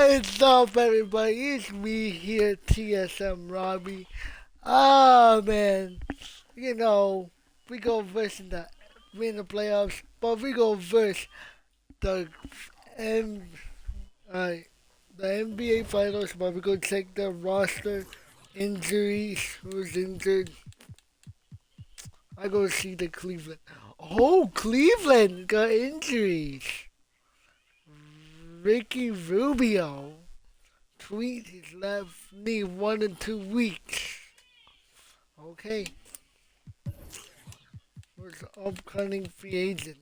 What is up, everybody? It's me here, TSM Robbie. Ah, man. You know, we go versus we in the playoffs, but we go versus the M, uh, the NBA Finals. But we go check the roster, injuries, who's injured. I go see the Cleveland. Oh, Cleveland got injuries. Ricky Rubio tweet his left knee 1 to 2 weeks. Okay, who's the upcoming free agent?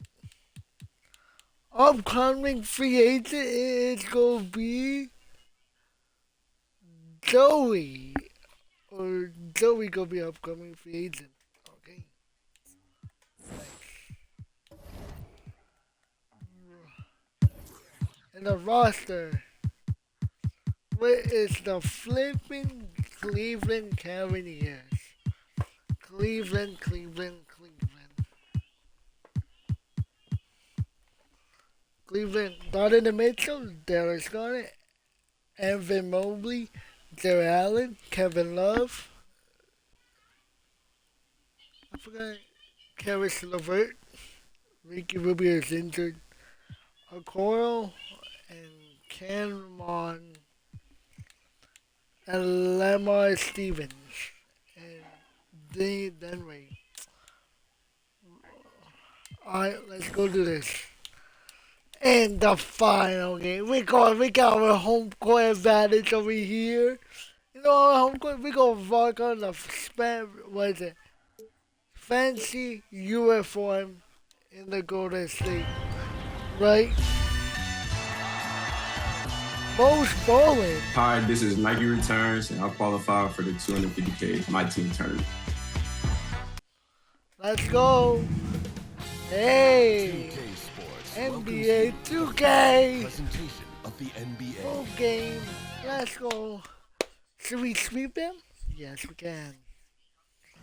Upcoming free agent is gonna be Joey. Or Joey gonna be upcoming free agent. Okay. And the roster. Where is the flipping Cleveland Cavaliers? Cleveland, Cleveland, Cleveland. Cleveland, Donovan Mitchell, Darius Garnett, Evan Mobley, Jared Allen, Kevin Love. I forgot Karis LeVert. Ricky Rubio is injured. Okoro and Cameron and Lamar Stevens and Danny Denray. Alright, let's go do this. And the final game. We got our home court advantage over here. You know, our home court, we gonna rock on the what is it? Fancy uniform in the Golden State. Right? Most bowling. Hi, this is Nike Returns, and I qualified for the 250K My Team tournament. Let's go. Hey. NBA 2K. Presentation of the NBA. Full game. Let's go. Should we sweep them? Yes, we can.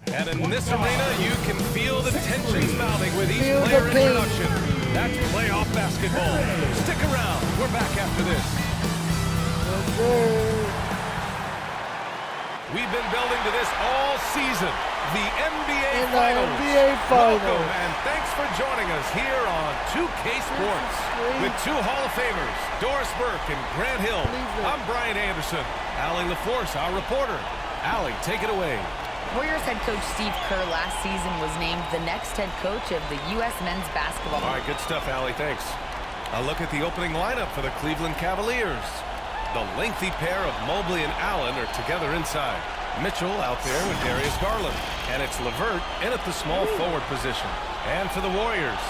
And in this arena, you can feel the tensions mounting with each Feel the player pain. introduction. That's playoff basketball. Stick around. We're back after this. Let's go. We've been building to this all season. The NBA In the Finals. NBA Finals. Welcome and thanks for joining us here on 2K Sports with two Hall of Famers, Doris Burke and Grant Hill. I'm Brian Anderson. Allie LaForce, our reporter. Allie, take it away. Warriors head coach Steve Kerr last season was named the next head coach of the U.S. men's basketball. All right, good stuff, Allie. Thanks. A look at the opening lineup for the Cleveland Cavaliers. The lengthy pair of Mobley and Allen are together inside. Mitchell out there with Darius Garland. And it's LeVert in at the small forward position. And for the Warriors,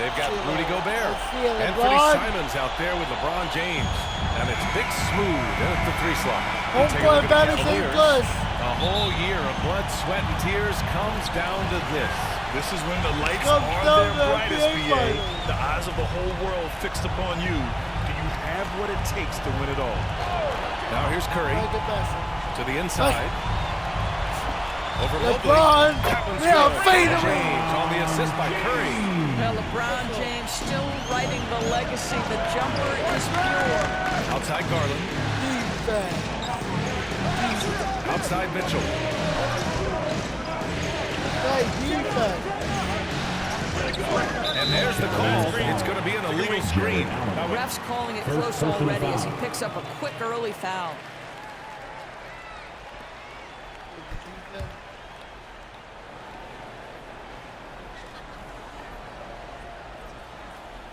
they've got Rudy Gobert. And Freddie Simons out there with LeBron James. And it's Big Smooth in at the three slot. Home Take a court look at the advantage Cavaliers. plus. A whole year of blood, sweat, and tears comes down to this. This is when the lights Comes are down their to brightest, NBA BA. Finals. The eyes of the whole world fixed upon you. Do you have what it takes to win it all? Now here's Curry Like the best. to the inside. Over Mobley. LeBron. That one's Yeah, good. fade away. James on the assist by Curry. Well, LeBron James still writing the legacy. The jumper is pure. Outside Garland. Defense. Outside Mitchell. Nice defense. And there's the call. It's going to be an illegal screen. Ref's calling it close already as he picks up a quick early foul.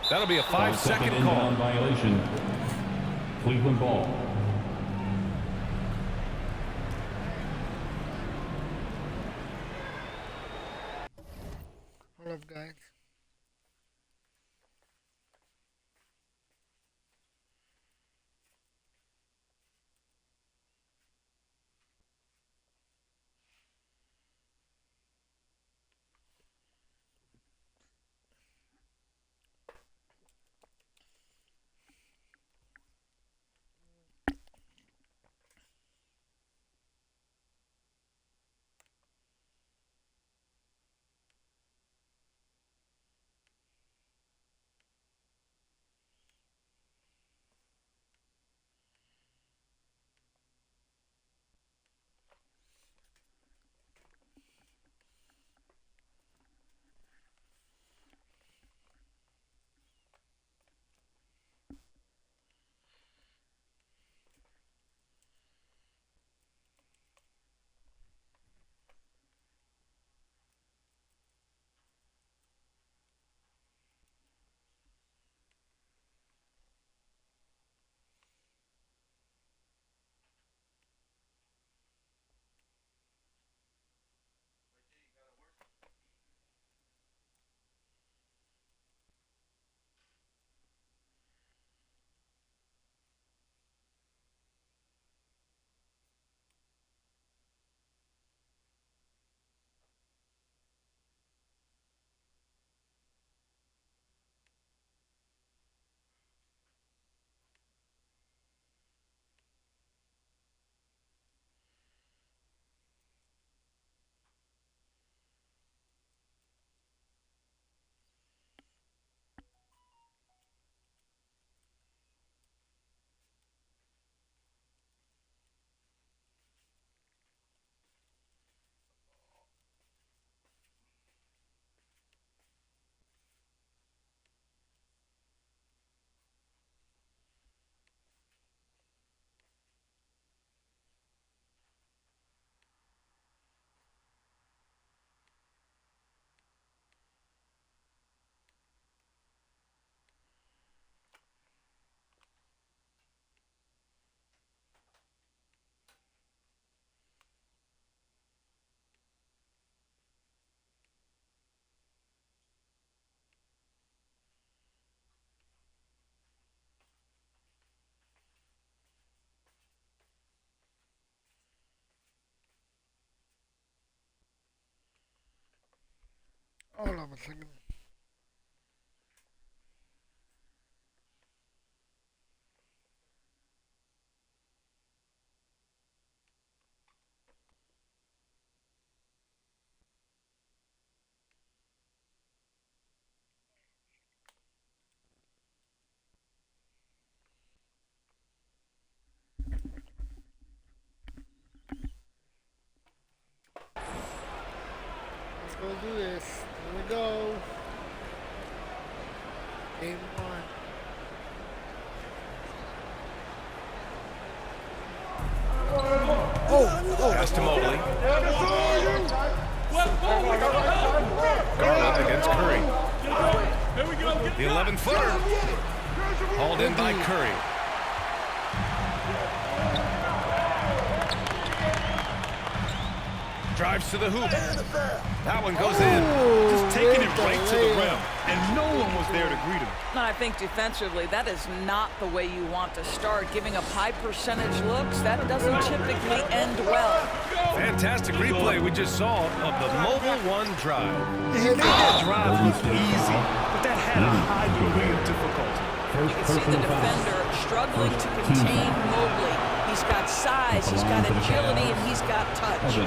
That'll be a 5-second call. Inbound violation. Cleveland ball. Hold up, guys. Hold on a second. Let's go do this. Here we go. Game 1. Pass to Mobley. Garland against Curry. The 11-footer. Hauled in by Curry. Drives to the hoop. That one goes in. Just taking it right to the rim, and no one was there to greet him. I think defensively, that is not the way you want to start. Giving up high percentage looks, that doesn't typically end well. Fantastic replay we just saw of the Mobile One drive. That drive was easy, but that had a high degree of difficulty. You can see the defender struggling to contain Mobley. He's got size, he's got agility, and he's got touch.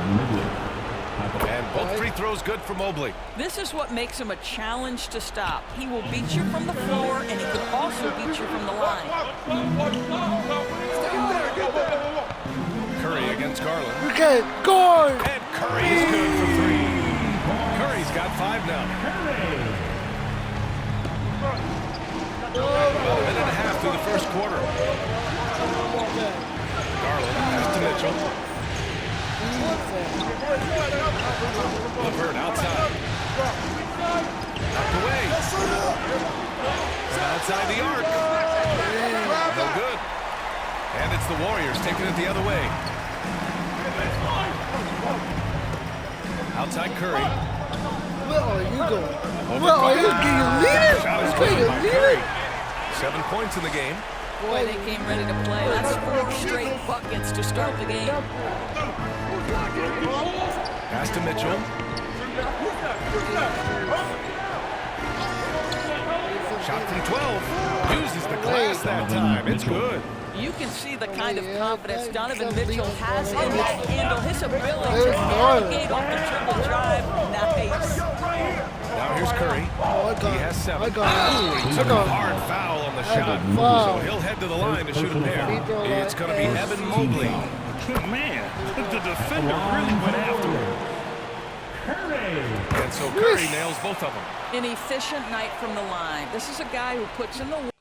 And both free throws good for Mobley. This is what makes him a challenge to stop. He will beat you from the floor, and he can also beat you from the line. Curry against Garland. Okay, guard! And Curry is good for 3. Curry's got 5 now. About a minute and a half through the first quarter. Garland pass to Mitchell. LeVert outside. Knocked away. Outside the arc. No good. And it's the Warriors taking it the other way. Outside Curry. Where are you going? Over Where are you? Garland. Can you lead it? Shot is Can good you by lead Curry. it? 7 points in the game. Boy, they came ready to play. That's 4 straight buckets to start the game. Pass to Mitchell. Shot from 12. Uses the glass that time. It's good. You can see the kind of confidence Donovan Mitchell has in that handle. His ability to navigate off the triple drive. Nice. Now here's Curry. He has 7. I got Ooh, he took a hard foul on the shot. So he'll head to the line to shoot a pair. It's going to be Evan Mobley. Man, the defender really went after him. And so Curry nails both of them. An efficient night from the line. This is a guy who puts in the work,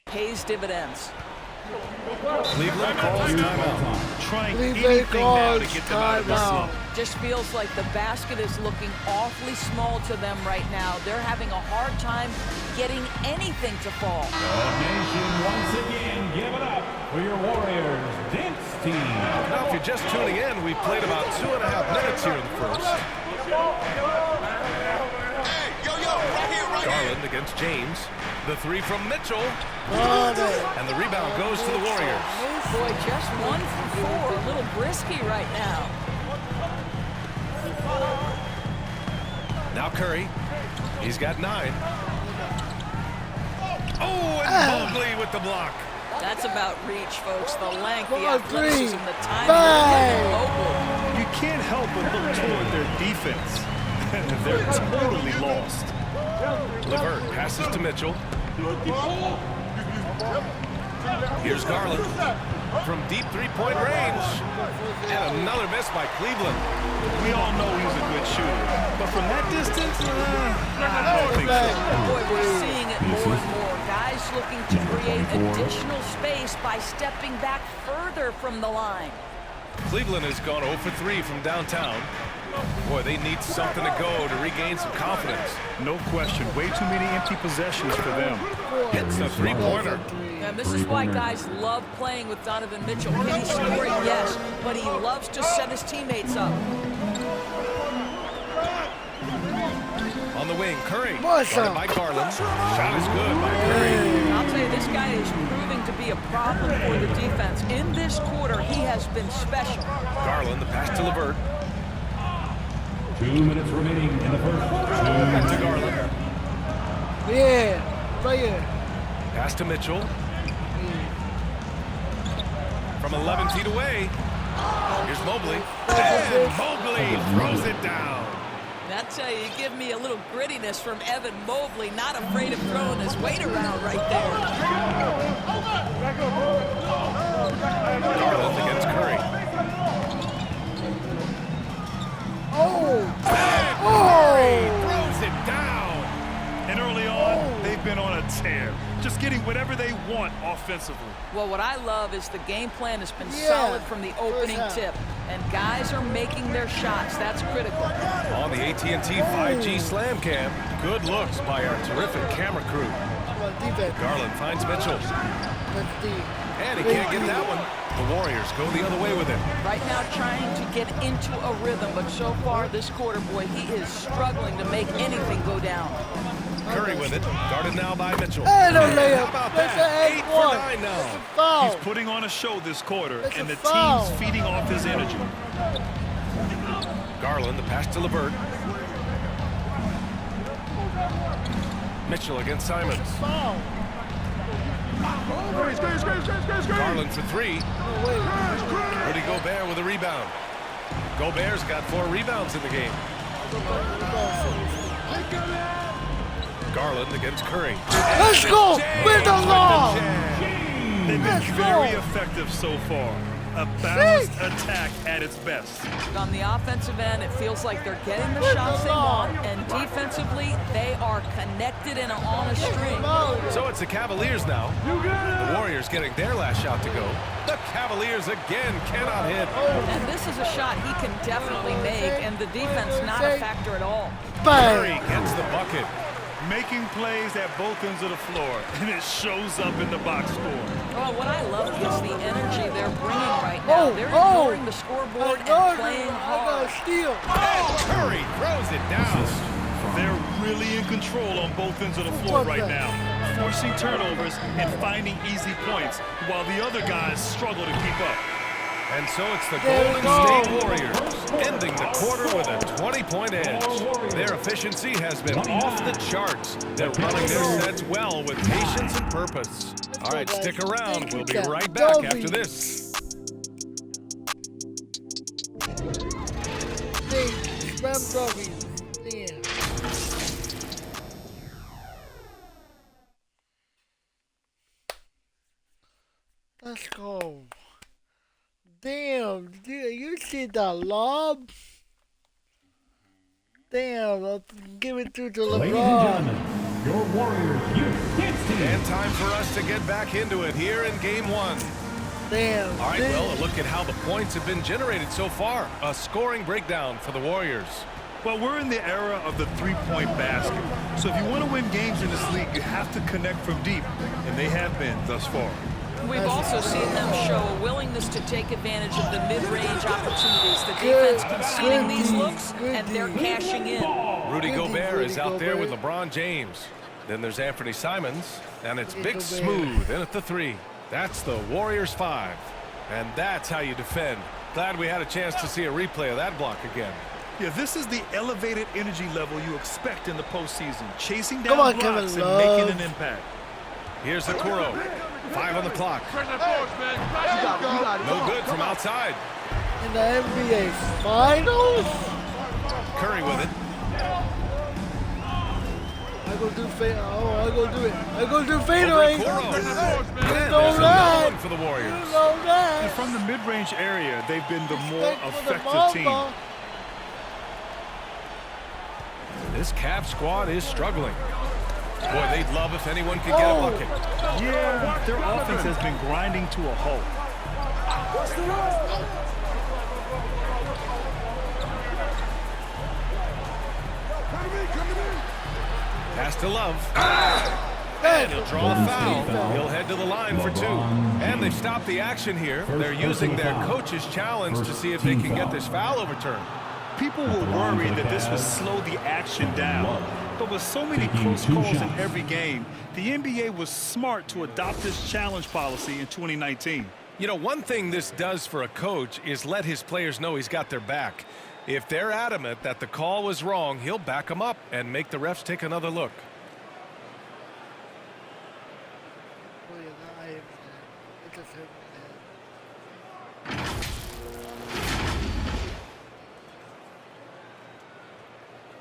pays dividends. Cleveland calls timeout. Trying Cleveland anything now to calls get them out of the timeout. slump. Just feels like the basket is looking awfully small to them right now. They're having a hard time getting anything to fall. The nation once again give it up for your Warriors dance team. Now, if you're just tuning in, we played about 2.5 minutes here in the first. Garland against James. The 3 from Mitchell. And the rebound goes to the Warriors. Boy, just 1 from 4. A little brisky right now. Now Curry. He's got 9. Oh, and Mobley with the block. That's about reach, folks. The length, the 4, 3, athleticism, the time. 5. You can't help but look toward their defense. They're totally lost. LeVert passes to Mitchell. Here's Garland from deep 3-point range. And another miss by Cleveland. We all know he's a good shooter, but from that distance, I don't think so. Boy, we're seeing it more and more. Guys looking to create additional space by stepping back further from the line. Cleveland has gone 0 for 3 from downtown. Boy, they need something to go to regain some confidence. No question. Way too many empty possessions for them. Hits a 3-pointer. And this is why guys love playing with Donovan Mitchell. Can he score? Yes, but he loves to set his teammates up. On the wing, Curry. What's Guarded up? by Garland. Shot is good by Curry. I'll tell you, this guy is proving to be a problem for the defense. In this quarter, he has been special. Garland, the pass to LeVert. 2 minutes remaining in the first. Back to Garland. Yeah, right here. Pass to Mitchell. From 11 feet away. Here's Mobley. And Mobley throws it down. And I tell you, you give me a little grittiness from Evan Mobley, not afraid of throwing his weight around right there. Garland against Curry. Curry throws it down. And early on, they've been on a tear, just getting whatever they want offensively. Well, what I love is the game plan has been solid from the opening tip, and guys are making their shots. That's critical. On the AT&T 5G Slam Cam, good looks by our terrific camera crew. Garland finds Mitchell. And he can't get that one. The Warriors go the other way with it. Right now trying to get into a rhythm, but so far this quarter, boy, he is struggling to make anything go down. Curry with it, guarded now by Mitchell. And a layup. How about That's that? an 8 for 9 now. Foul. He's putting on a show this quarter, That's and a the foul. team's feeding off his energy. Garland, the pass to LeVert. Mitchell against Simons. Foul. Garland for 3. Rudy Gobert with a rebound. Gobert's got 4 rebounds in the game. Garland against Curry. Let's go with the law. They've been very effective so far. A balanced attack at its best. On the offensive end, it feels like they're getting the shots they want, and defensively, they are connected and on a string. So it's the Cavaliers now. The Warriors getting their last shot to go. The Cavaliers again cannot hit. And this is a shot he can definitely make, and the defense not a factor at all. Curry gets the bucket. Making plays at both ends of the floor, and it shows up in the box score. Oh, what I love is the energy they're bringing right now. They're ignoring the scoreboard and playing hard. And Curry throws it down. They're really in control on both ends of the floor right now, forcing turnovers and finding easy points, while the other guys struggle to keep up. And so it's the Golden State Warriors ending the quarter with a 20-point edge. Their efficiency has been off the charts. They're running their sets well with patience and purpose. All right, stick around. We'll be right back after this. Let's go. Damn, dude, you see the lob? Damn, I'll give it to LeBron. Ladies and gentlemen, your Warriors Youth Dance Team. And time for us to get back into it here in Game 1. Damn. All right, well, a look at how the points have been generated so far. A scoring breakdown for the Warriors. Well, we're in the era of the three-point basket. So if you want to win games in this league, you have to connect from deep, and they have been thus far. We've also seen them show a willingness to take advantage of the mid-range opportunities. The defense conceding these looks, and they're cashing in. Rudy Gobert is out there with LeBron James. Then there's Anthony Simons, and it's Big Smooth in at the 3. That's the Warriors 5. And that's how you defend. Glad we had a chance to see a replay of that block again. Yeah, this is the elevated energy level you expect in the postseason. Chasing down blocks and making an impact. Here's Okoro. 5 on the clock. No good from outside. In the NBA Finals? Curry with it. I go do fade. Oh, I go do it. I go do fadeaway. One for the Warriors. And from the mid-range area, they've been the more effective team. This Cavs squad is struggling. Boy, they'd love if anyone could get a bucket. Yeah, their offense has been grinding to a halt. Pass to Love. And he'll draw a foul. He'll head to the line for 2. And they've stopped the action here. They're using their coach's challenge to see if they can get this foul overturned. People were worried that this would slow the action down. But with so many close calls in every game, the NBA was smart to adopt this challenge policy in 2019. You know, one thing this does for a coach is let his players know he's got their back. If they're adamant that the call was wrong, he'll back them up and make the refs take another look. Oh, yeah, no, I understand. It just hurt my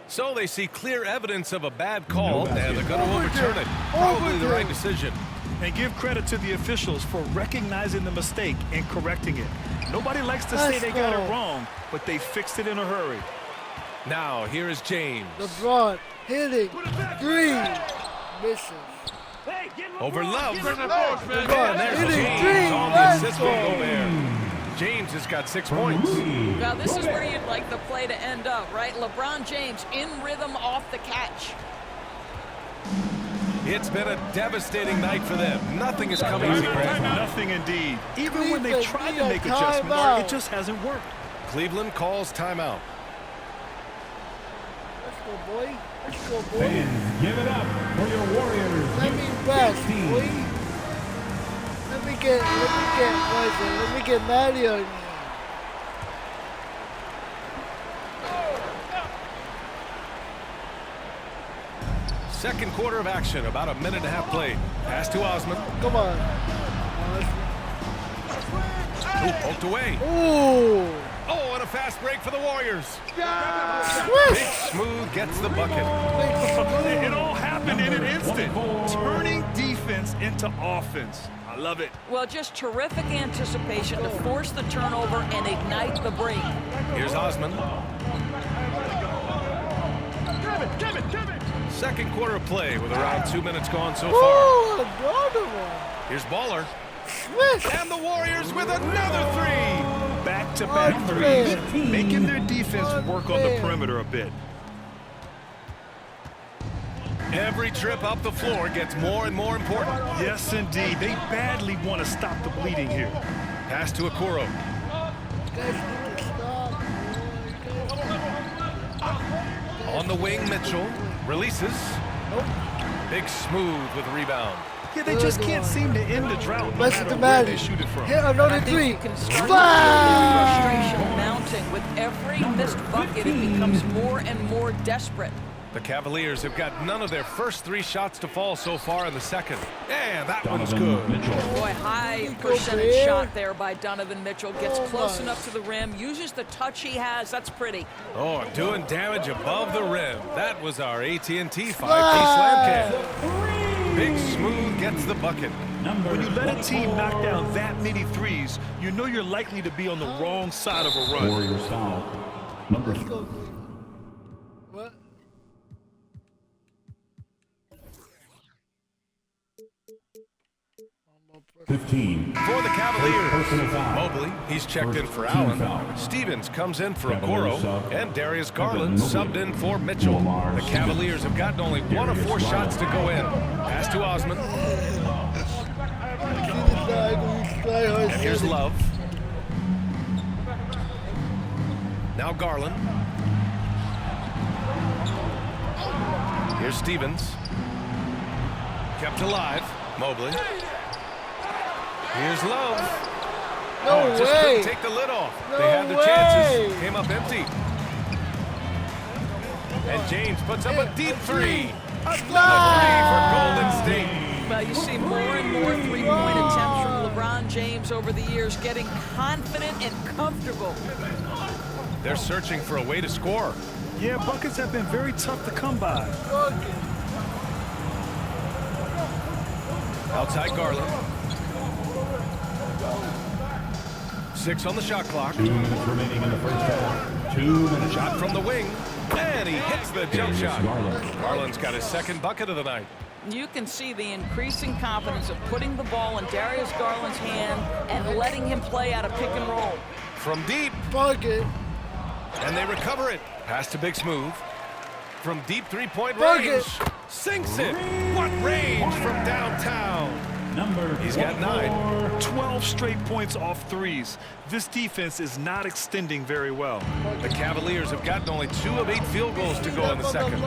So they see clear evidence of a bad call, and they're going to overturn it. Probably the right decision. And give credit to the officials for recognizing the mistake and correcting it. Nobody likes to say they got it wrong, but they fixed it in a hurry. Now, here is James. LeBron hitting 3. Misses. Over Love. LeBron There's hitting James 3. on the Let's assist from go. Gobert. James has got 6 points. Now, this is where you'd like the play to end up, right? LeBron James in rhythm off the catch. It's been a devastating night for them. Nothing is coming easy, Greg. Nothing indeed. Even when they tried to make adjustments, it just hasn't worked. Cleveland calls timeout. Let's go, boy. Let's go, boy. Fans, give it up for your Warriors. Let me rest, boy. Let me get Maddie on you. Second quarter of action, about a minute and a half played. Pass to Osman. Come on. Ooh, poked away. Ooh. Oh, and a fast break for the Warriors. Swish. Big Smooth gets the bucket. It all happened in an instant. Turning defense into offense. I love it. Well, just terrific anticipation to force the turnover and ignite the break. Here's Osman. Second quarter of play with around 2 minutes gone so far. Ooh, another one. Here's Baller. Swish. And the Warriors with another 3. Back-to-back threes, making their defense work on the perimeter a bit. Every trip up the floor gets more and more important. Yes, indeed. They badly want to stop the bleeding here. Pass to Okoro. Guys need to stop. On the wing, Mitchell. Releases. Big Smooth with a rebound. Yeah, they just can't seem to end the drought no Rest of matter the where Maddie. they shoot it from. Hit another I think 3. you can start Splash. frustration mounting. With every missed bucket, it becomes more and more desperate. The Cavaliers have got none of their first 3 shots to fall so far in the second. And that one's good. Boy, high percentage shot there by Donovan Mitchell. Gets close enough to the rim, uses the touch he has. That's pretty. Oh, doing damage above the rim. That was our AT&T 5-piece slam cam. Big Smooth gets the bucket. When you let a team knock down that many threes, you know you're likely to be on the wrong side of a run. Warriors foul. Number Let's go. What? 15. For the Cavaliers, Personal foul. Mobley, he's checked in for First team Allen. foul. Stevens comes in for Cavaliers Okoro. sub. And Darius Garland Mobley. subbed in for Mitchell. Lamar The Cavaliers have gotten only 1 of 4 Darius shots to go in. Pass to Osman. And here's Love. Now Garland. Here's Stevens. Kept alive. Mobley. Here's Love. No Just way. couldn't take the lid off. No They had the way. chances. Came up empty. And James puts up a deep 3. Another 3 for Golden State. Well, you see more and more three-point attempts from LeBron James over the years, getting confident and comfortable. They're searching for a way to score. Yeah, buckets have been very tough to come by. Outside Garland. 6 on the shot clock. 2 minutes remaining in the first half. 2 minutes. Shot from the wing. And he hits the jump Darius shot. Garland. Garland's got his second bucket of the night. You can see the increasing confidence of putting the ball in Darius Garland's hand and letting him play out of pick and roll. From deep. Bucket. And they recover it. Pass to Big Smooth. From deep 3-point Bucket. range. Sinks it. What range from downtown. Number He's got 9. 12 straight points off threes. This defense is not extending very well. The Cavaliers have gotten only 2 of 8 field goals to go in the second.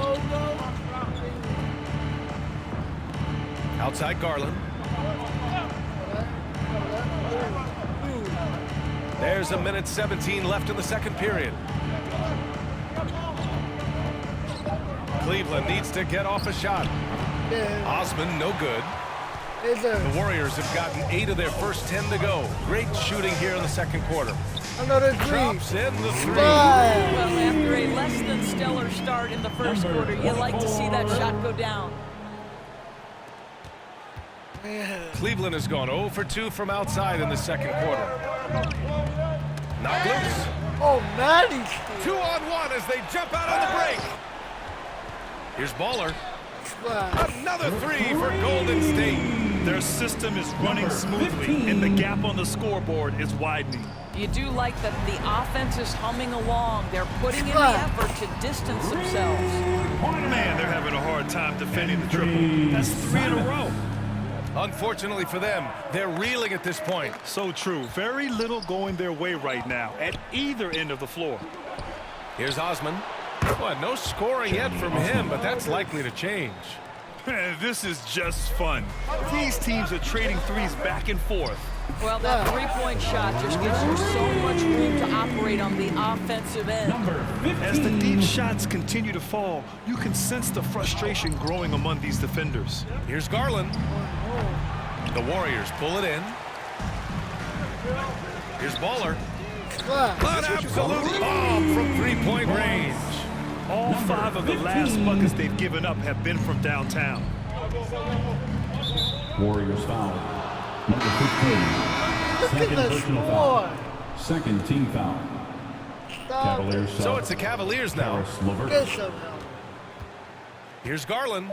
Outside Garland. There's a minute 17 left in the second period. Cleveland needs to get off a shot. Osman, no good. The Warriors have gotten 8 of their first 10 to go. Great shooting here in the second quarter. Another three. Drops in the 3. Well, after a less than stellar start in the first quarter, you like to see that shot go down. Cleveland has gone 0 for 2 from outside in the second quarter. Knocked loose. Oh, Maddie. 2-on-1 as they jump out on the break. Here's Baller. Another 3 for Golden State. Their system is running smoothly, and the gap on the scoreboard is widening. You do like that the offense is humming along. They're putting in the effort to distance themselves. Man, they're having a hard time defending the triple. That's 3 in a row. Unfortunately for them, they're reeling at this point. So true. Very little going their way right now at either end of the floor. Here's Osman. Well, no scoring yet from him, but that's likely to change. This is just fun. These teams are trading threes back and forth. Well, that three-point shot just gives you so much room to operate on the offensive end. As the deep shots continue to fall, you can sense the frustration growing among these defenders. Here's Garland. The Warriors pull it in. Here's Baller. An absolute bomb from three-point range. All 5 of the last buckets they've given up have been from downtown. Warriors foul. Number 15. Second personal foul. Second team foul. Cavaliers. So it's the Cavaliers now. Here's Garland.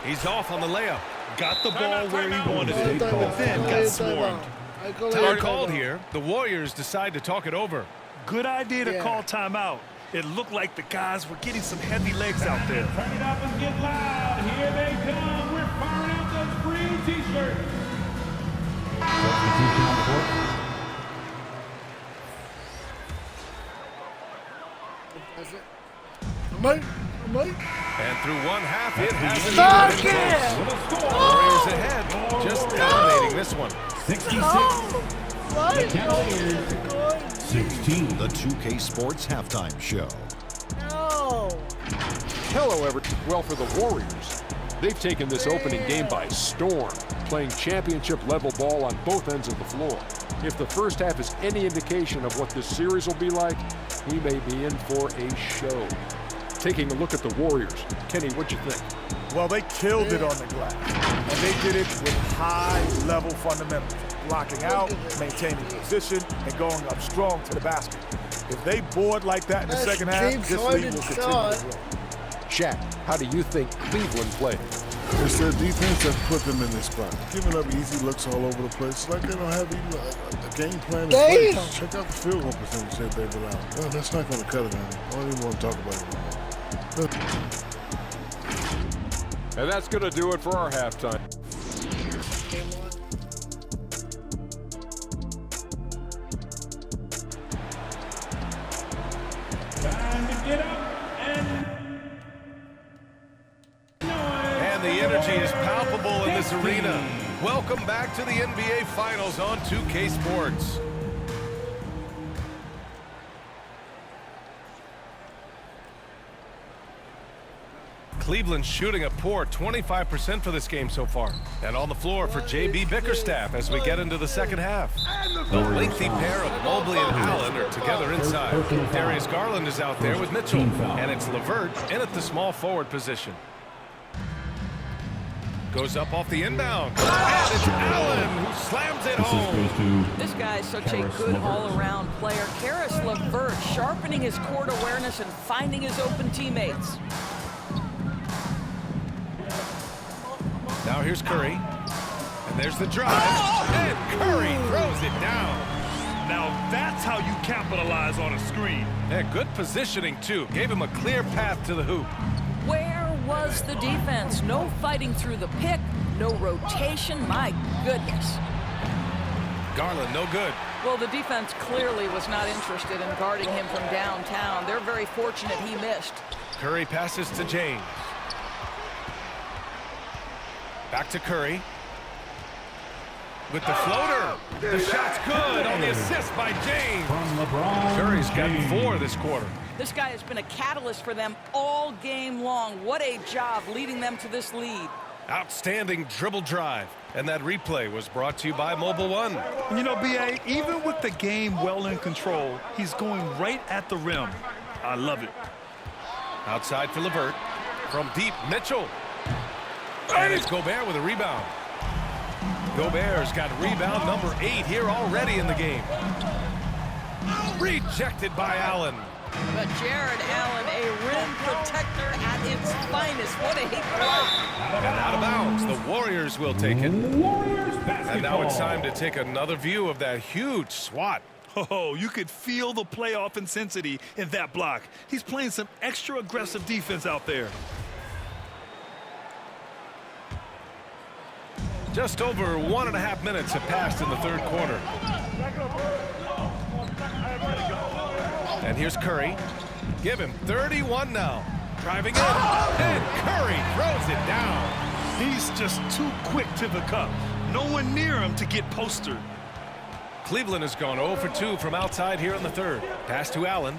He's off on the layup. Got the ball where he wanted it, but then got swarmed. Time called here. The Warriors decide to talk it over. Good idea to call timeout. It looked like the guys were getting some heavy legs out there. Turn it up and get loud. Here they come. We're firing out those green t-shirts. Substitution on the court. And through one half, it hasn't been close. Warriors ahead, just dominating this one. 66. The Cavaliers. 16. The 2K Sports Halftime Show. Hello, everyone. Well, for the Warriors, they've taken this opening game by storm, playing championship-level ball on both ends of the floor. If the first half is any indication of what this series will be like, we may be in for a show. Taking a look at the Warriors, Kenny, what'd you think? Well, they killed it on the glass, and they did it with high-level fundamentals. Blocking out, maintaining position, and going up strong to the basket. If they board like that in the second half, this league will continue to grow. Shaq, how do you think Cleveland played? It's their defense that put them in this spot. Giving up easy looks all over the place. It's like they don't have even a game plan in place. Check out the field goal percentage that they've allowed. Well, that's not going to cut it, man. I don't even want to talk about it anymore. And that's going to do it for our halftime. Time to get up And the energy is palpable in this arena. Welcome back to the NBA Finals on 2K Sports. Cleveland shooting a poor 25% for this game so far. And on the floor for JB Bickerstaff as we get into the second half. The lengthy pair of Mobley and Allen are together inside. Darius Garland is out there with Mitchell. And it's LeVert in at the small forward position. Goes up off the inbound. And it's Allen who slams it home. This guy is such a good all-around player. Karis LeVert sharpening his court awareness and finding his open teammates. Now here's Curry. And there's the drive. And Curry throws it down. Now that's how you capitalize on a screen. Yeah, good positioning, too. Gave him a clear path to the hoop. Where was the defense? No fighting through the pick, no rotation. My goodness. Garland, no good. Well, the defense clearly was not interested in guarding him from downtown. They're very fortunate he missed. Curry passes to James. Back to Curry. with the floater. The shot's good on the assist by James. Curry's got 4 this quarter. This guy has been a catalyst for them all game long. What a job leading them to this lead. Outstanding dribble drive. And that replay was brought to you by Mobile One. You know, B.A., even with the game well in control, he's going right at the rim. I love it. Outside for LeVert. From deep, Mitchell. And it's Gobert with a rebound. Gobert's got rebound number 8 here already in the game. Rejected by Allen. But Jared Allen, a rim protector at its finest. What a block. And out of bounds, the Warriors will take it. And now it's time to take another view of that huge swat. Oh, you could feel the playoff intensity in that block. He's playing some extra aggressive defense out there. Just over 1.5 minutes have passed in the third quarter. And here's Curry. Give him 31 now. Driving in. And Curry throws it down. He's just too quick to the cup. No one near him to get postered. Cleveland has gone 0 for 2 from outside here in the third. Pass to Allen.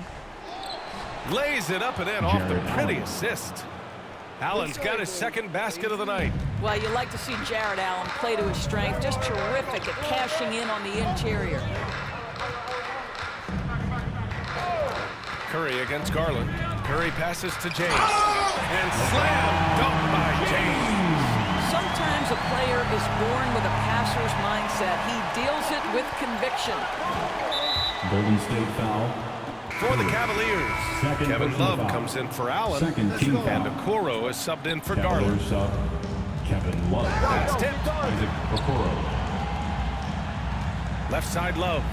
Lays it up and in off the pretty assist. Allen's got his second basket of the night. Well, you like to see Jared Allen play to his strength. Just terrific at cashing in on the interior. Curry against Garland. Curry passes to James. And slam dunk by James. Sometimes a player is born with a passer's mindset. He deals it with conviction. Golden State foul. For the Cavaliers, Kevin Love comes in for Allen. And Okoro is subbed in for Garland. Kevin Love. That's tipped. Left side Love.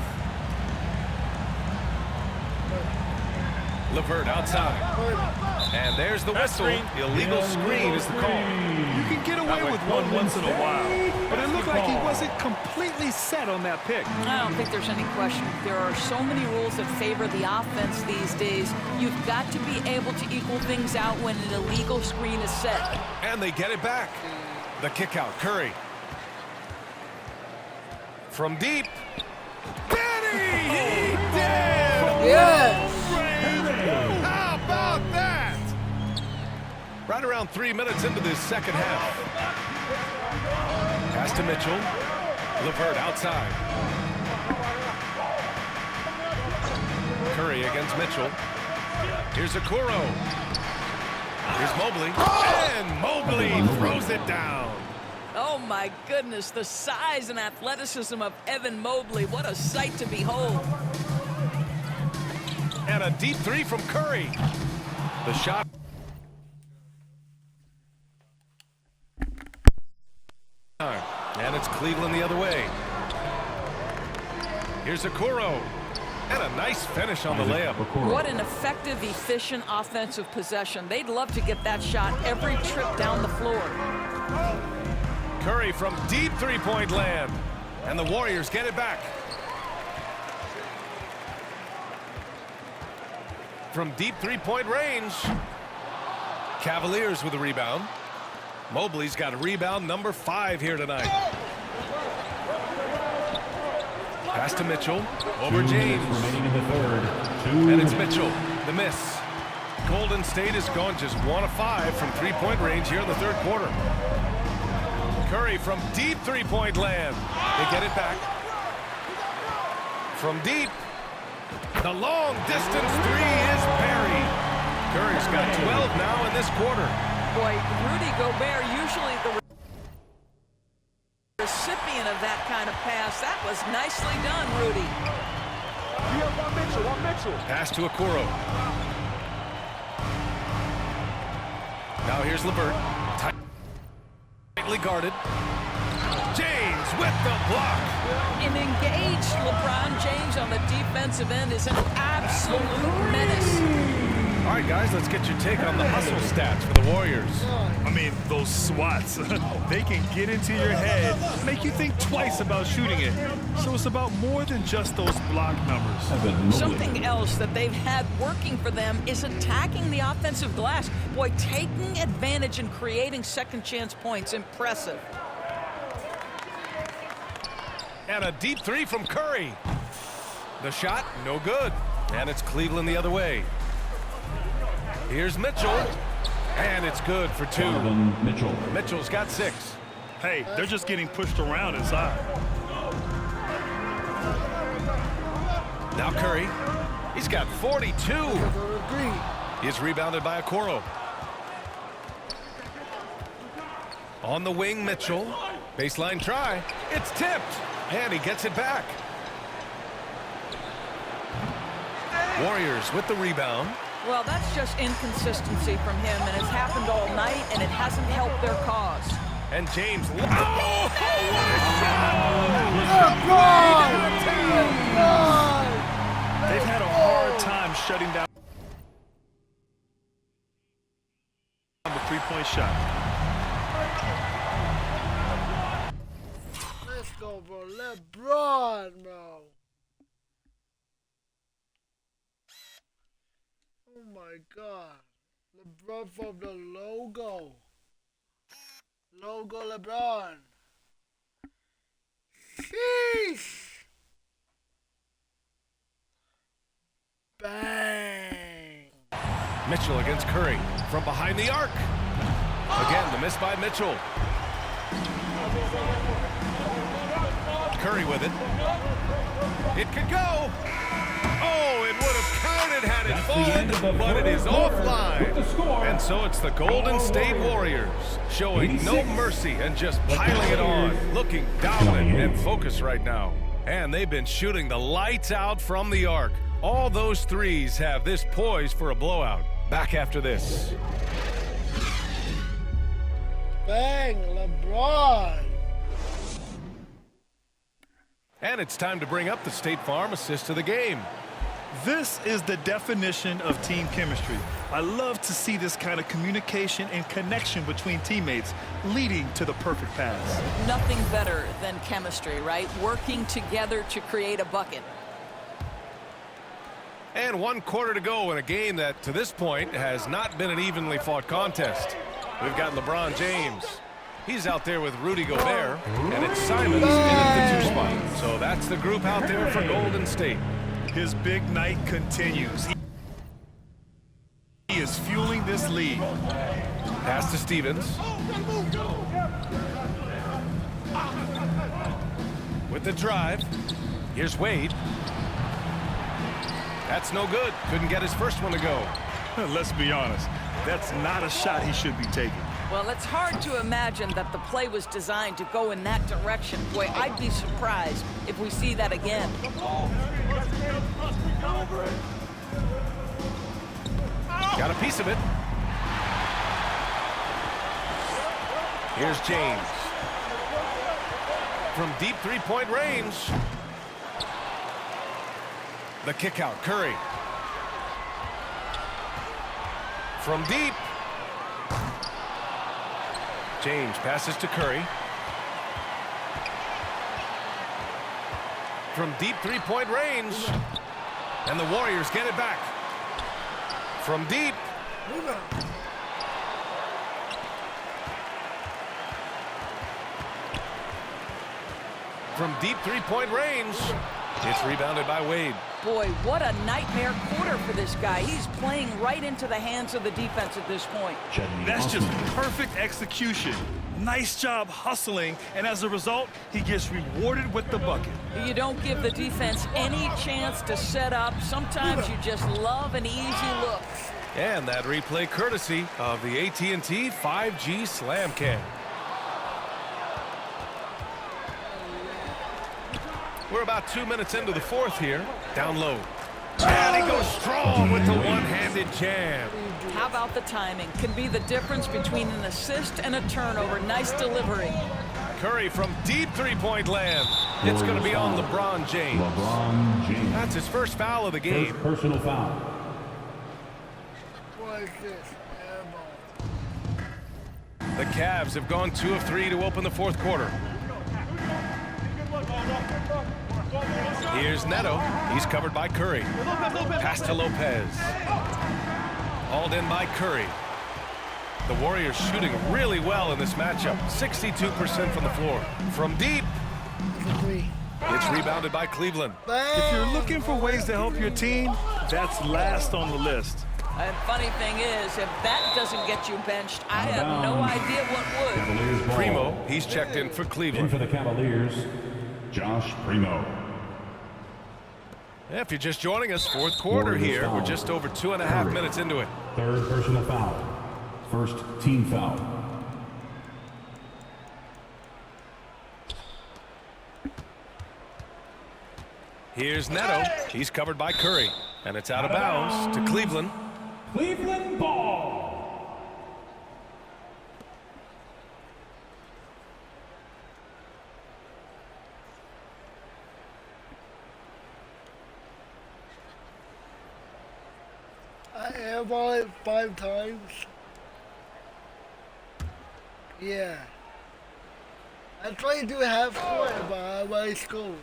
LeVert outside. And there's the whistle. Illegal screen is the call. You can get away with one once in a while, but it looked like he wasn't completely set on that pick. I don't think there's any question. There are so many rules that favor the offense these days. You've got to be able to equal things out when an illegal screen is set. And they get it back. The kick out, Curry. From deep. Benny! He did! Yes! How about that? Right around 3 minutes into this second half. Pass to Mitchell. LeVert outside. Curry against Mitchell. Here's Okoro. Here's Mobley. And Mobley throws it down. Oh, my goodness. The size and athleticism of Evan Mobley. What a sight to behold. And a deep 3 from Curry. The shot. And it's Cleveland the other way. Here's Okoro. And a nice finish on the layup. What an effective, efficient offensive possession. They'd love to get that shot every trip down the floor. Curry from deep three-point land. And the Warriors get it back. From deep three-point range. Cavaliers with a rebound. Mobley's got a rebound number 5 here tonight. Pass to Mitchell. Over James. And it's Mitchell. The miss. Golden State has gone just 1 of 5 from three-point range here in the third quarter. Curry from deep three-point land. They get it back. From deep. The long distance 3 is buried. Curry's got 12 now in this quarter. Boy, Rudy Gobert, usually the recipient of that kind of pass. That was nicely done, Rudy. Pass to Okoro. Now here's LeVert. Tightly guarded. James with the block. An engaged LeBron James on the defensive end is an absolute menace. All right, guys, let's get your take on the hustle stats for the Warriors. I mean, those swats, they can get into your head, make you think twice about shooting it. So it's about more than just those block numbers. Something else that they've had working for them is attacking the offensive glass. Boy, taking advantage and creating second chance points. Impressive. And a deep three from Curry. The shot, no good. And it's Cleveland the other way. Here's Mitchell. And it's good for 2. Mitchell. Mitchell's got 6. Hey, they're just getting pushed around inside. Now Curry. He's got 42. He's rebounded by Okoro. On the wing, Mitchell. Baseline try. It's tipped. And he gets it back. Warriors with the rebound. Well, that's just inconsistency from him, and it's happened all night, and it hasn't helped their cause. And James. Oh, what a shot! They've had a hard time shutting down the three-point shot. Let's go, bro. LeBron, bro. Oh my God. LeBron from the logo. Logo LeBron. Sheesh. Bang. Mitchell against Curry from behind the arc. Again, the miss by Mitchell. Curry with it. It could go. Oh, it would have counted had it fallen, but it is offline. And so it's the Golden State Warriors showing no mercy and just piling it on, looking dominant and focused right now. And they've been shooting the lights out from the arc. All those threes have this poised for a blowout. Back after this. Bang, LeBron. And it's time to bring up the State Farm assist of the game. This is the definition of team chemistry. I love to see this kind of communication and connection between teammates leading to the perfect pass. Nothing better than chemistry, right? Working together to create a bucket. And 1 quarter to go in a game that, to this point, has not been an evenly fought contest. We've got LeBron James. He's out there with Rudy Gobert, and it's Simons in at the 2 spot. So that's the group out there for Golden State. His big night continues. He is fueling this lead. Pass to Stevens. With the drive. Here's Wade. That's no good. Couldn't get his first one to go. Let's be honest. That's not a shot he should be taking. Well, it's hard to imagine that the play was designed to go in that direction. Boy, I'd be surprised if we see that again. Got a piece of it. Here's James. From deep three-point range. The kick out, Curry. From deep. James passes to Curry. From deep three-point range. And the Warriors get it back. From deep. From deep three-point range. It's rebounded by Wade. Boy, what a nightmare quarter for this guy. He's playing right into the hands of the defense at this point. That's just perfect execution. Nice job hustling, and as a result, he gets rewarded with the bucket. You don't give the defense any chance to set up. Sometimes you just love an easy look. And that replay courtesy of the AT&T 5G Slam Cam. We're about 2 minutes into the fourth here. Down low. And he goes strong with the one-handed jam. How about the timing? Can be the difference between an assist and a turnover. Nice delivery. Curry from deep three-point land. It's going to be on LeBron James. LeBron James. That's his first foul of the game. First personal foul. What is this? The Cavs have gone 2 of 3 to open the fourth quarter. Here's Neto. He's covered by Curry. Pass to Lopez. Hauled in by Curry. The Warriors shooting really well in this matchup. 62% from the floor. From deep. It's rebounded by Cleveland. If you're looking for ways to help your team, that's last on the list. And funny thing is, if that doesn't get you benched, I have no idea what would. Cavaliers ball. Primo, he's checked in for In Cleveland. for the Cavaliers, Josh Primo. If you're just joining us, fourth quarter here. We're just over 2.5 minutes into it. Third personal foul. First team foul. Here's Neto. He's covered by Curry. And it's out of bounds to Cleveland. Cleveland ball. I airball it 5 times. Yeah. I tried to do half court, but I scored.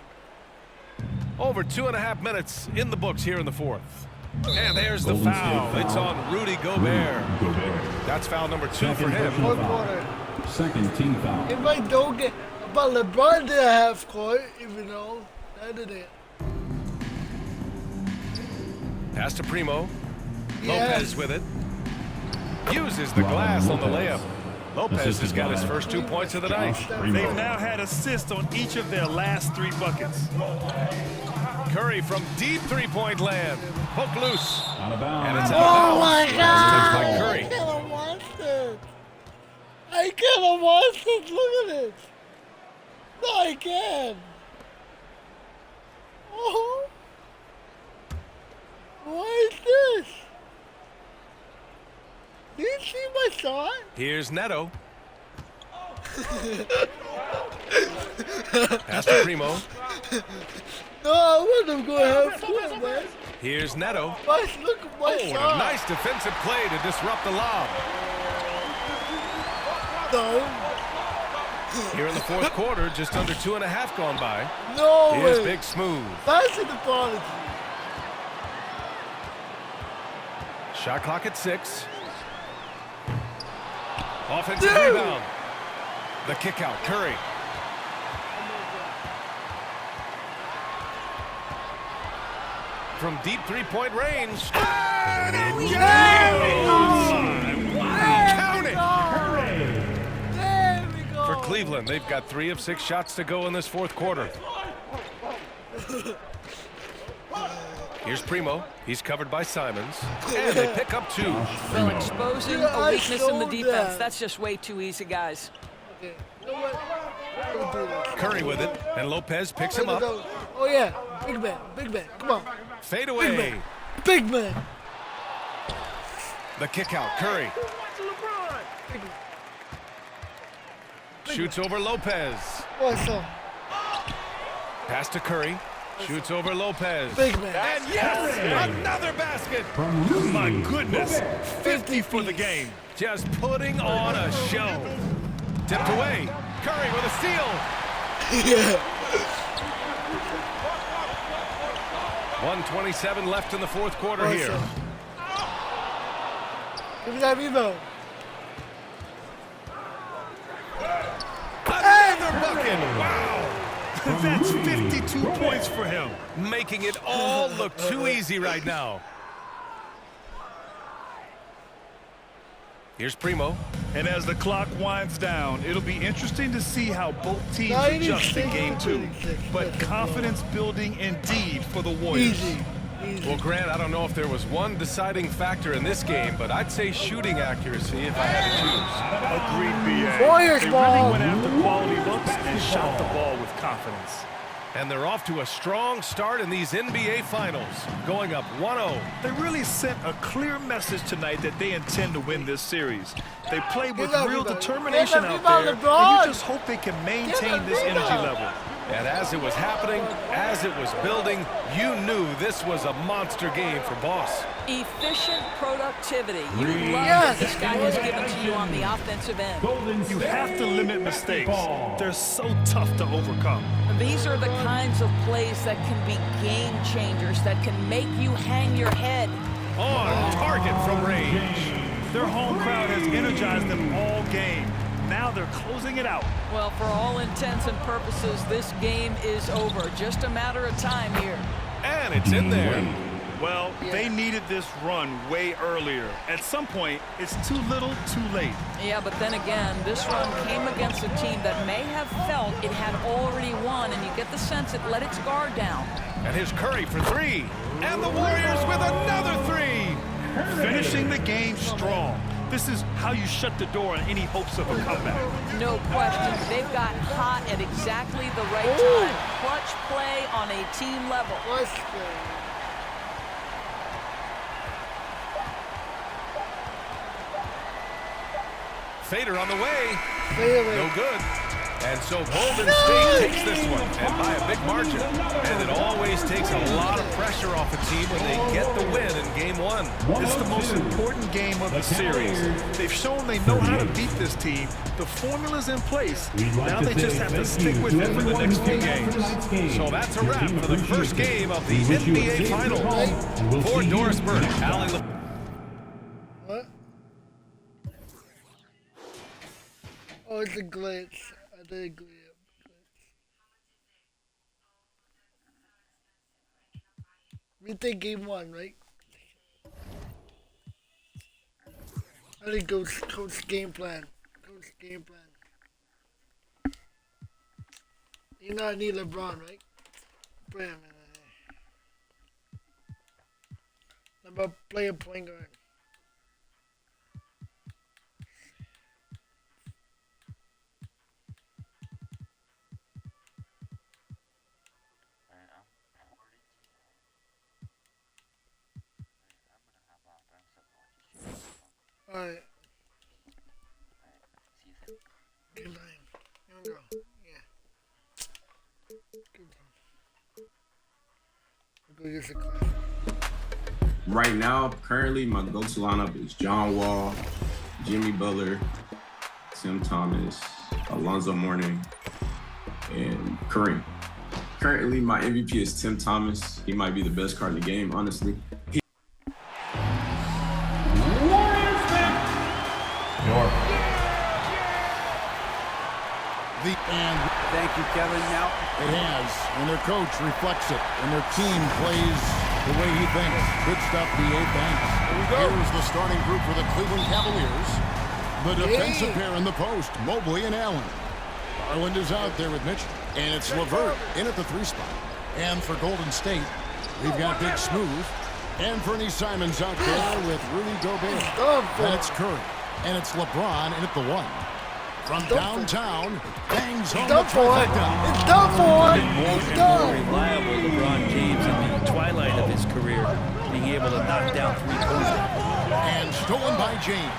Over 2.5 minutes in the books here in the fourth. And there's the foul. It's on Rudy Gobert. That's foul number 2 for him. Fourth quarter. Second team foul. If I don't get, but LeBron did a half court, even though I did it. Pass to Primo. Yeah. Lopez with it. Uses the glass on the layup. Lopez has got his first 2 points of the night. They've now had assists on each of their last 3 buckets. Curry from deep three-point land. Hook loose. Out of bounds. And it's out of bounds. Oh my God! By Curry. I can't watch this. I can't watch this. Look at it. No, I can't. Oh. What is this? Do you see my shot? Here's Neto. Pass to Primo. No, I want to go half court, man. Here's Neto. Look at my And shot. a nice defensive play to disrupt the lob. No. Here in the fourth quarter, just under 2.5 gone by. No Here's way. Big Smooth. That's an apology. Shot clock at 6. Offensive rebound. The kick out, Curry. From deep three-point range. And it goes! Count it! There we go. For Cleveland, they've got 3 of 6 shots to go in this fourth quarter. Here's Primo. He's covered by Simons. And they pick up 2. Well, exposing Yeah, a weakness in the saw defense, that. that's just way too easy, guys. Okay. You know what? Don't do this. Curry with it. And Lopez picks him up. Oh yeah, big man, come on, Fade big away. man, big man. The kick out, Curry. Shoots over Lopez. What's up? Pass to Curry. Shoots over Lopez. Big man. And yes, another basket. My goodness, 50 for the game. Just putting on a show. Tipped away. Curry with a steal. Yeah. 1:27 left in the fourth quarter here. Give me that rebound. Another bucket. Wow. That's 52 points for him. Making it all look too easy right now. Here's Primo. And as the clock winds down, it'll be interesting to see how both teams adjust in game 2. But confidence building indeed for the Warriors. Easy. Well, Grant, I don't know if there was one deciding factor in this game, but I'd say shooting accuracy if I had to choose. Agreed, BA. Warriors They ball. really went after quality looks and shot the ball with confidence. And they're off to a strong start in these NBA Finals, going up 1-0. They really sent a clear message tonight that they intend to win this series. They played with Get that real rebound. determination Get that out rebound, there, and LeBron. you just hope they can maintain this energy rebound. level. And as it was happening, as it was building, you knew this was a monster game for Boss. Efficient productivity. You love Yes. what this guy has given to you on the offensive end. You have to limit mistakes. They're so tough to overcome. These are the kinds of plays that can be game changers, that can make you hang your head. On target from range. Their home crowd has energized them all game. now they're closing it out. Well, for all intents and purposes, this game is over. Just a matter of time here. And it's in there. Well, they needed this run way earlier. At some point, it's too little, too late. Yeah, but then again, this run came against a team that may have felt it had already won, and you get the sense it let its guard down. And here's Curry for three. And the Warriors with another three. Finishing the game strong. This is how you shut the door on any hopes of a comeback. No question. They've got hot at exactly the right time. Clutch play on a team level. Fader on the way. Fader. No good. And so Golden State takes this one, and by a big margin. And it always takes a lot of pressure off a team when they get the win in Game 1. It's the most important game of the series. They've shown they know how to beat this team. The formula's in place. Now they just have to stick with it for the next few games. So that's a wrap for the first game of the NBA Finals. For Doris Burke, Allen. What? Oh, it's a glitch. I did a glitch. We think Game 1, right? I think coach game plan. Coach game plan. You know I need LeBron, right? Wait a minute. LeBron play a point guard. Alright. Good time. Here we go. Yeah. Good time. We'll go get the clap. Right now, currently, my go-to lineup is John Wall, Jimmy Butler, Tim Thomas, Alonzo Mourning, and Kareem. Currently, my MVP is Tim Thomas. He might be the best card in the game, honestly. Thank you, Kevin. Now it has, and their coach reflects it, and their team plays the way he thinks. Good stuff, B.A. Thanks. Here's the starting group for the Cleveland Cavaliers. The defensive pair in the post, Mobley and Allen. Garland is out there with Mitchell, and it's LeVert in at the 3 spot. And for Golden State, we've got Big Smooth, and Fernie Simons out there with Rudy Gobert. And it's Curry, and it's LeBron in at the 1. From downtown, bangs home the trifecta. It's done for it. It's more reliable LeBron James in the twilight of his career, being able to knock down 3 pointers. And stolen by James.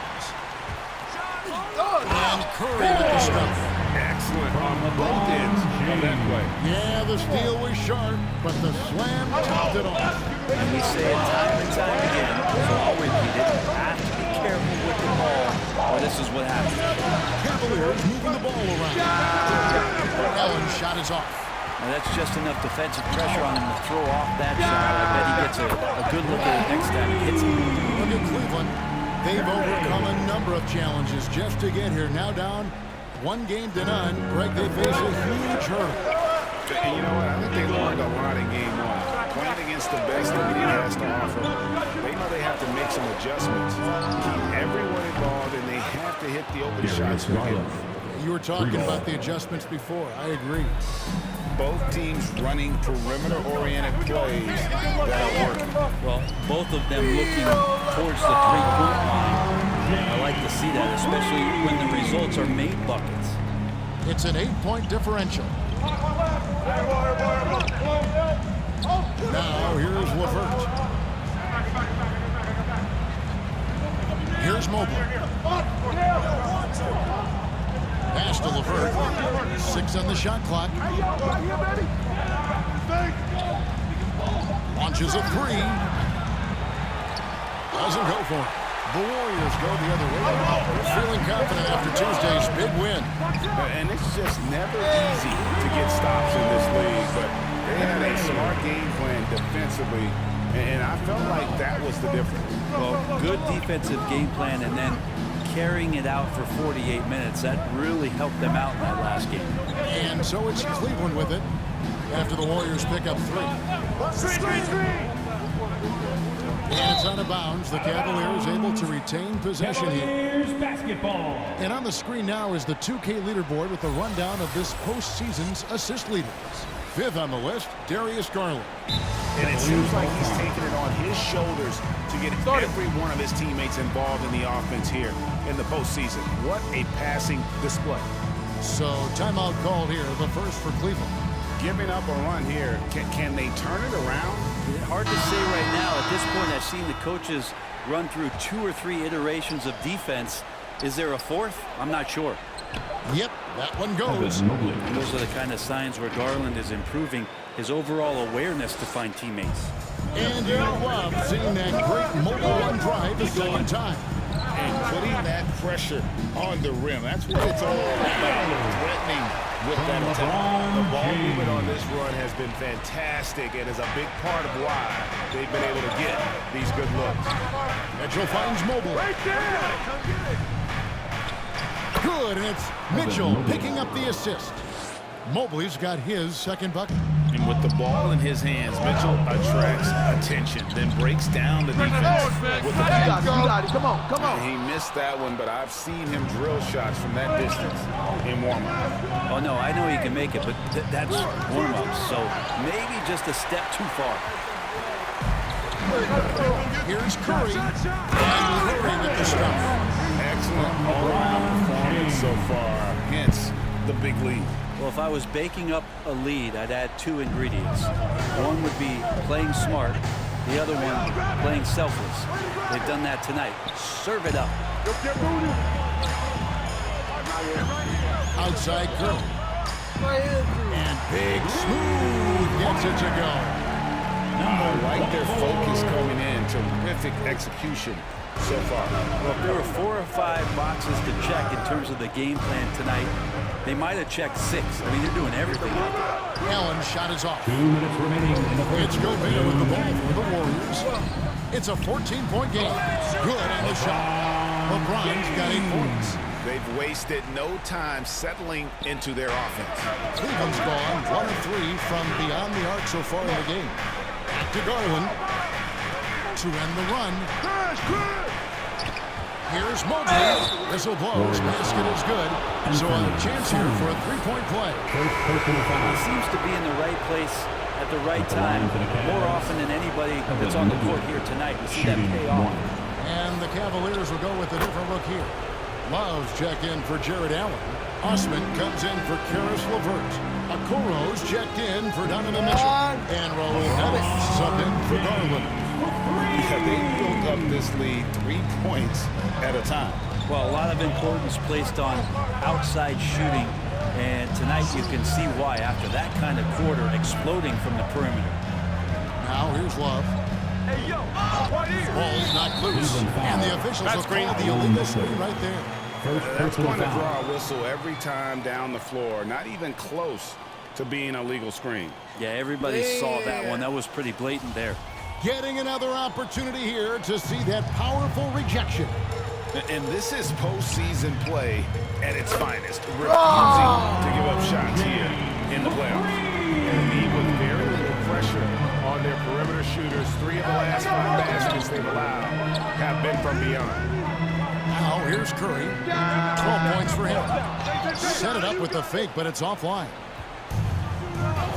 And Curry with the stuff. Excellent on both ends of that play. Yeah, the steal was sharp, but the slam topped it off. And we say it time and time again, so I'll repeat it. Have to be careful with the ball, or this is what happens. Cavaliers moving the ball around. Allen's shot is off. Now that's just enough defensive pressure on him to throw off that shot. I bet he gets a good look at it next time he hits it. Look at Cleveland. They've overcome a number of challenges just to get here. Now down 1 game to none. Greg, they face a huge hurdle. And you know what? I think they learned a lot in Game 1. Playing against the best that he has to offer, they know they have to make some adjustments, keep everyone involved, and they have to hit the open shots. You were talking about the adjustments before. I agree. Both teams running perimeter-oriented plays that are working. Well, both of them looking towards the 3-point line. I like to see that, especially when the results are made buckets. It's an 8-point differential. Now, here's LeVert. Here's Mobley. Pass to LeVert. 6 on the shot clock. Launches a 3. Doesn't go for it. The Warriors go the other way. Feeling confident after Tuesday's big win. And it's just never easy to get stops in this league, but they had a smart game plan defensively, and I felt like that was the difference. Well, good defensive game plan and then carrying it out for 48 minutes. That really helped them out in that last game. And so it's Cleveland with it after the Warriors pick up 3. And it's out of bounds. The Cavaliers able to retain possession here. Basketball. And on the screen now is the 2K leaderboard with the rundown of this postseason's assist leaders. 5th on the list, Darius Garland. And it seems like he's taking it on his shoulders to get every one of his teammates involved in the offense here in the postseason. What a passing display. So timeout called here, the first for Cleveland. Giving up a run here, can they turn it around? It's hard to say right now. At this point, I've seen the coaches run through 2 or 3 iterations of defense. Is there a 4th? I'm not sure. Yep, that one goes. And those are the kind of signs where Garland is improving his overall awareness to find teammates. And you love seeing that great mobile one drive the second time. And putting that pressure on the rim. That's what it's all about, threatening with that attack. The ball movement on this run has been fantastic and is a big part of why they've been able to get these good looks. Mitchell finds Mobley. Right there! Good, and it's Mitchell picking up the assist. Mobley's got his second bucket. And with the ball in his hands, Mitchell attracts attention, then breaks down the defense. With the you got it. Come on, come on. He missed that one, but I've seen him drill shots from that distance in warm-up. Oh, no, I know he can make it, but that's warm-up, so maybe just a step too far. Here's Curry. And Curry with the stuff. Excellent all-around performance so far, hence the big lead. Well, if I was baking up a lead, I'd add 2 ingredients. One would be playing smart. The other one, playing selfless. They've done that tonight. Serve it up. Outside Curry. And big smooth gets it to go. I like their focus coming in. Terrific execution so far. Well, if there were 4 or 5 boxes to check in terms of the game plan tonight, they might have checked 6. I mean, they're doing everything out there. Allen's shot is off. 2 minutes remaining in the It's Gobert with the ball for the Warriors. It's a 14-point game. Good on the shot. LeBron's got 8 points. They've wasted no time settling into their offense. Cleveland's gone 1 of 3 from beyond the arc so far in the game. Back to Garland to end the run. Here's Mobley. Whistle blows. Basket is good. So a chance here for a 3-point play. He seems to be in the right place at the right time more often than anybody that's on the court here tonight. We see that pay off. And the Cavaliers will go with a different look here. Love's checked in for Jared Allen. Osman comes in for Karis LeVert. Okoro's checked in for Donovan Mitchell. And Raul Neves subbed in for Garland. Yeah, they built up this lead 3 points at a time. Well, a lot of importance placed on outside shooting, and tonight you can see why after that kind of quarter exploding from the perimeter. Now here's Love. Hey, yo, right here. Ball's not loose, and the officials have called the illegal screen right there. That's going to draw a whistle every time down the floor. Not even close to being a legal screen. Yeah, everybody saw that one. That was pretty blatant there. Getting another opportunity here to see that powerful rejection. And this is postseason play at its finest. Refusing to give up shots here in the playoffs. And lead with very little pressure on their perimeter shooters. 3 of the last 5 baskets they've allowed have been from beyond. Now here's Curry. 12 points for him. Set it up with the fake, but it's offline.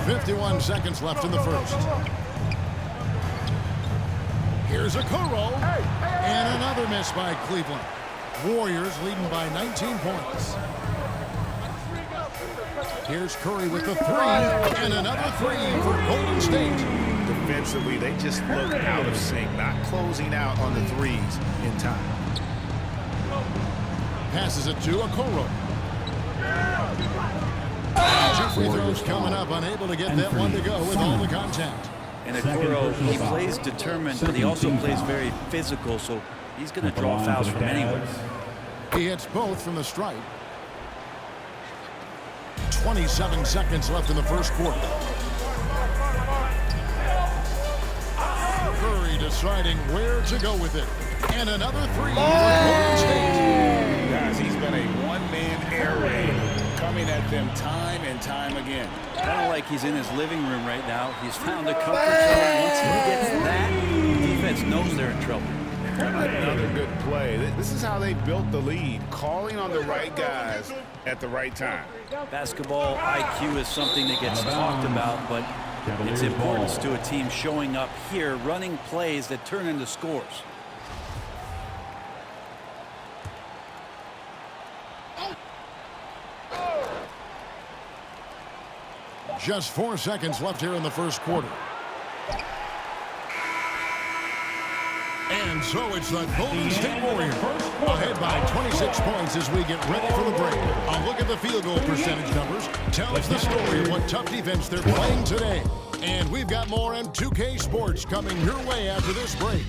51 seconds left in the first. Here's Okoro. And another miss by Cleveland. Warriors leading by 19 points. Here's Curry with the 3. And another 3 for Golden State. Defensively, they just look out of sync, not closing out on the 3s in time. Passes it to Okoro. 2 free throws coming up, unable to get that one to go with all the contact. And Okoro, he plays determined, but he also plays very physical, so he's going to draw fouls from anywhere. He hits both from the stripe. 27 seconds left in the first quarter. Curry deciding where to go with it. And another 3 for Golden State. been a one-man air raid coming at them time and time again. Kind of like he's in his living room right now. He's found a comfort zone. Once he gets that, the defense knows they're in trouble. Another good play. This is how they built the lead, calling on the right guys at the right time. Basketball IQ is something that gets talked about, but its importance to a team showing up here, running plays that turn into scores. Just 4 seconds left here in the first quarter. And so it's the Golden State Warriors ahead by 26 points as we get ready for the break. A look at the field goal percentage numbers tells the story of what tough defense they're playing today. And we've got more M2K Sports coming your way after this break.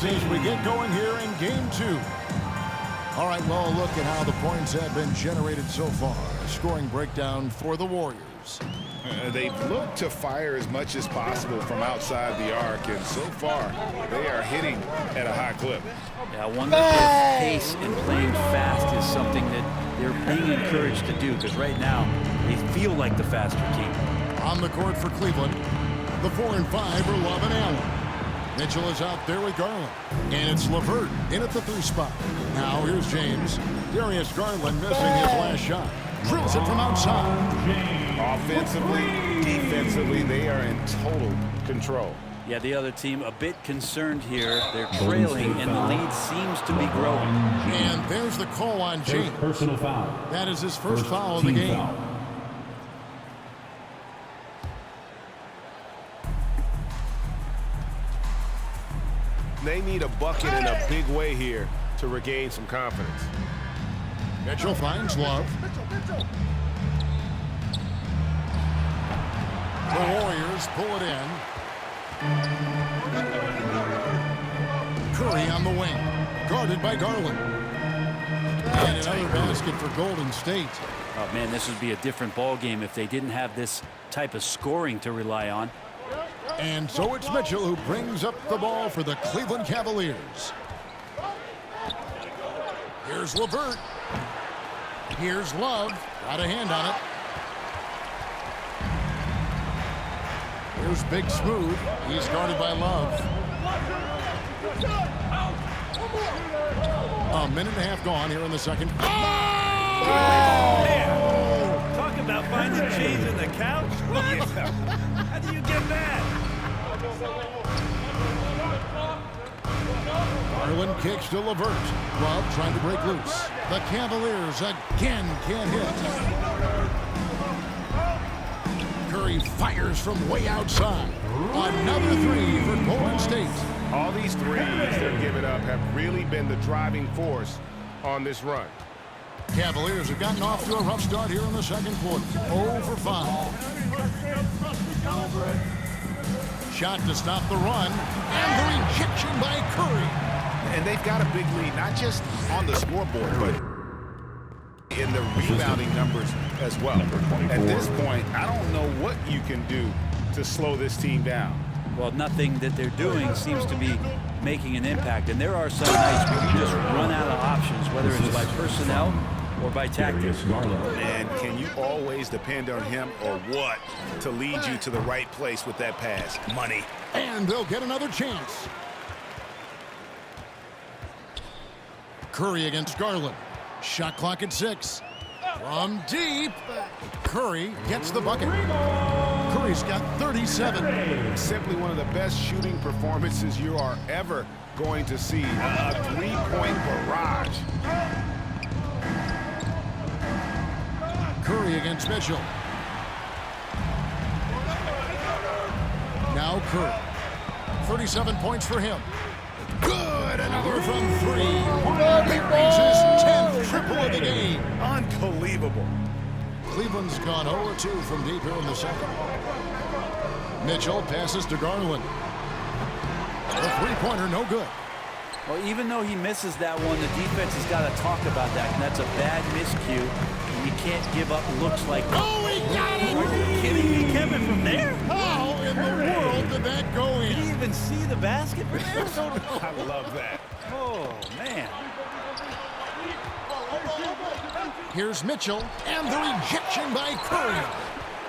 As we get going here in game 2. All right, well, look at how the points have been generated so far. A scoring breakdown for the Warriors. They've looked to fire as much as possible from outside the arc, and so far they are hitting at a high clip. Yeah, I wonder if pace and playing fast is something that they're being encouraged to do, because right now they feel like the faster team. On the court for Cleveland, the 4 and 5 are Love and Allen. Mitchell is out there with Garland. And it's LeVert in at the 3 spot. Now here's James. Darius Garland missing his last shot. Drills it from outside. Offensively, defensively, they are in total control. Yeah, the other team a bit concerned here. They're trailing, and the lead seems to be growing. And there's the call on James. Personal foul. That is his first foul of the game. Foul. They need a bucket in a big way here to regain some confidence. Mitchell finds Love. The Warriors pull it in. Curry on the wing, guarded by Garland. And another basket for Golden State. Oh, man, this would be a different ball game if they didn't have this type of scoring to rely on. And so it's Mitchell who brings up the ball for the Cleveland Cavaliers. Here's LeVert. Here's Love. Got a hand on it. Here's Big Smooth. He's guarded by Love. A minute and a half gone here in the second. Oh! Man, talk about finding cheese in the couch. How do you get that? Garland kicks to LeVert. Love trying to break loose. The Cavaliers again can't hit. Curry fires from way outside. Another 3 for Golden State. All these threes they're giving up have really been the driving force on this run. Cavaliers have gotten off to a rough start here in the second quarter. 0 for 5. Shot to stop the run, and the rejection by Curry. And they've got a big lead, not just on the scoreboard, but in the rebounding numbers as well. At this point, I don't know what you can do to slow this team down. Well, nothing that they're doing seems to be making an impact. And there are some nights where you just run out of options, whether it's by personnel or by tactics. And can you always depend on him or what to lead you to the right place with that pass? Money. And they'll get another chance. Curry against Garland. Shot clock at 6. From deep. Curry gets the bucket. Curry's got 37. Simply one of the best shooting performances you are ever going to see. A three-point barrage. Curry against Mitchell. Now Curry. 37 points for him. Good! Another from 3. Buries his 10th triple of the game. Unbelievable. Cleveland's gone 0-2 from deep here in the second. Mitchell passes to Garland. The three-pointer, no good. Well, even though he misses that one, the defense has got to talk about that, and that's a bad miscue. And you can't give up looks like that. Oh, he got it! Are you kidding me, Kevin, from there? How in the world did that go in? Did he even see the basket? I love that. Oh, man. Here's Mitchell, and the rejection by Curry.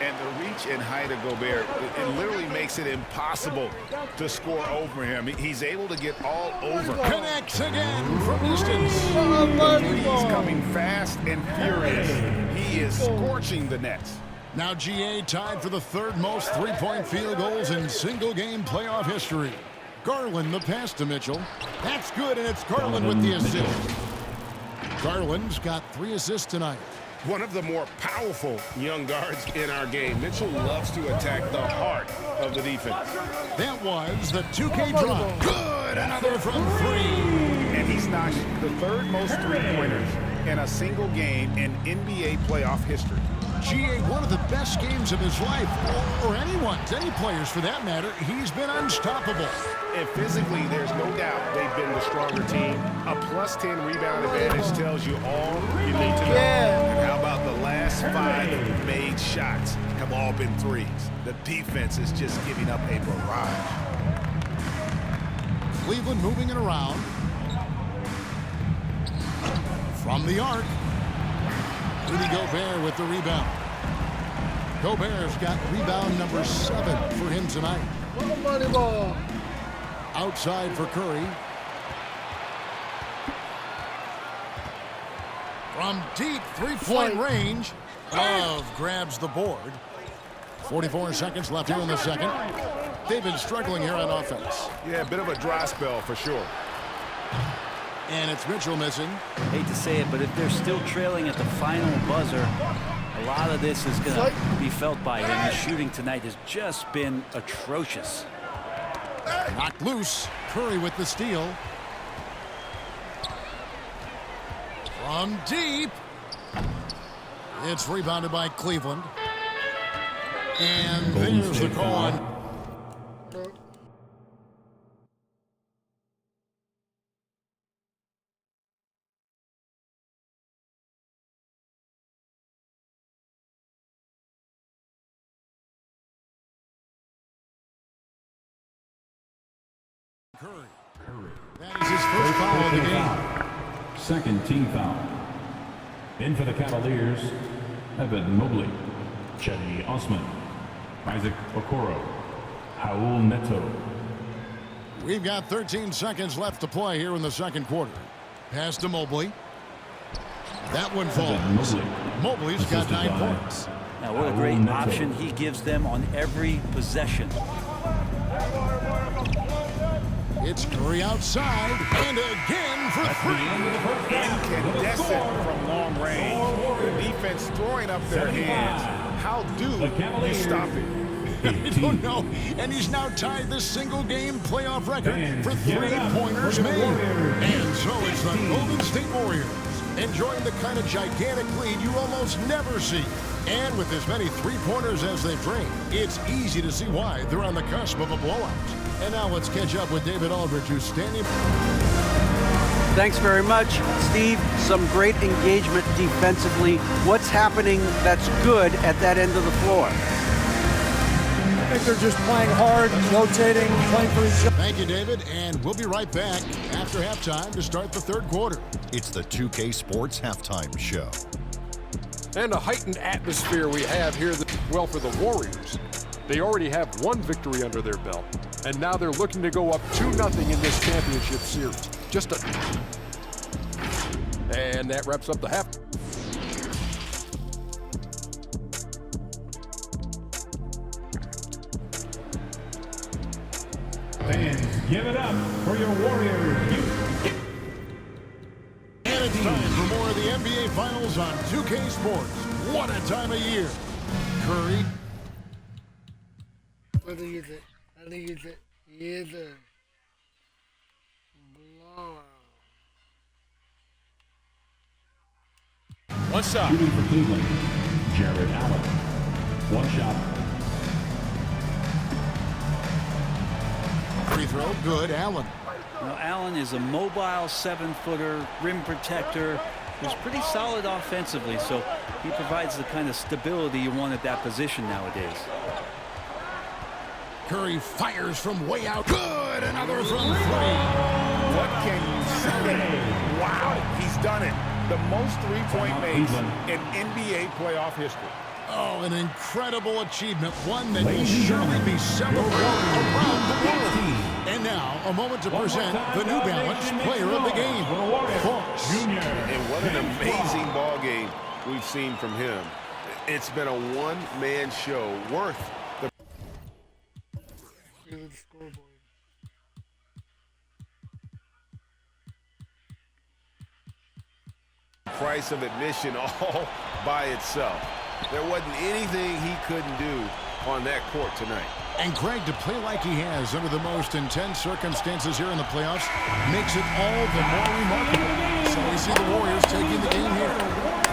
And the reach and height of Gobert, it literally makes it impossible to score over him. He's able to get all over. Connects again from distance. He's coming fast and furious. He is scorching the Nets. Now GA tied for the third most three-point field goals in single-game playoff history. Garland the pass to Mitchell. That's good, and it's Garland with the assist. Garland's got 3 assists tonight. One of the more powerful young guards in our game. Mitchell loves to attack the heart of the defense. That was the 2K drop. Good, another from 3. And he's knocked the third most three-pointers in a single game in NBA playoff history. GA, one of the best games of his life, or anyone's, any players for that matter. He's been unstoppable. And physically, there's no doubt they've been the stronger team. A +10 rebound advantage tells you all you need to know. And how about the last 5 made shots have all been threes? The defense is just giving up a barrage. Cleveland moving it around. From the arc. Rudy Gobert with the rebound. Gobert's got rebound number 7 for him tonight. Outside for Curry. From deep three-point range, Love grabs the board. 44 seconds left here in the second. They've been struggling here on offense. Yeah, a bit of a dry spell for sure. And it's Mitchell missing. Hate to say it, but if they're still trailing at the final buzzer, a lot of this is going to be felt by him. His shooting tonight has just been atrocious. Knocked loose. Curry with the steal. From deep. It's rebounded by Cleveland. And there's the call on. Curry. That is his first foul of the game. Second team foul. In for the Cavaliers, Evan Mobley, Cedi Osman, Isaac Okoro, Raul Neto. We've got 13 seconds left to play here in the second quarter. Pass to Mobley. That one falls. Mobley's got 9 points. Now, what a great option he gives them on every possession. It's Curry outside, and again for 3. Incandescent from long range. The defense throwing up their hands. How do you stop it? I don't know. And he's now tied the single-game playoff record for 3-pointers made. And so it's the Golden State Warriors enjoying the kind of gigantic lead you almost never see. And with as many 3-pointers as they've drained, it's easy to see why they're on the cusp of a blowout. And now let's catch up with David Aldridge, who's standing. Thanks very much, Steve. Some great engagement defensively. What's happening that's good at that end of the floor? I think they're just playing hard, rotating, playing for each other. Thank you, David. And we'll be right back after halftime to start the third quarter. It's the 2K Sports Halftime Show. And a heightened atmosphere we have here, well, for the Warriors. They already have 1 victory under their belt, and now they're looking to go up 2-0 in this championship series. And that wraps up the half. Fans, give it up for your Warriors. And it's time for more of the NBA Finals on 2K Sports. What a time of year. Curry. Let me use it. Let me use it. Yes, sir. Blowout. One shot. Shooting for Cleveland, Jared Allen. One shot. free throw. Good, Allen. Now, Allen is a mobile 7-footer, rim protector, who's pretty solid offensively, so he provides the kind of stability you want at that position nowadays. Curry fires from way out. Good, another from 3. What can you say? Wow, he's done it. The most three-point makes in NBA playoff history. Oh, an incredible achievement, one that will surely be celebrated around the world. And now, a moment to present the New Balance Player of the Game, Force. And what an amazing ball game we've seen from him. It's been a one-man show worth the price of admission all by itself. There wasn't anything he couldn't do on that court tonight. And Greg, to play like he has under the most intense circumstances here in the playoffs makes it all the more remarkable. So we see the Warriors taking the game here.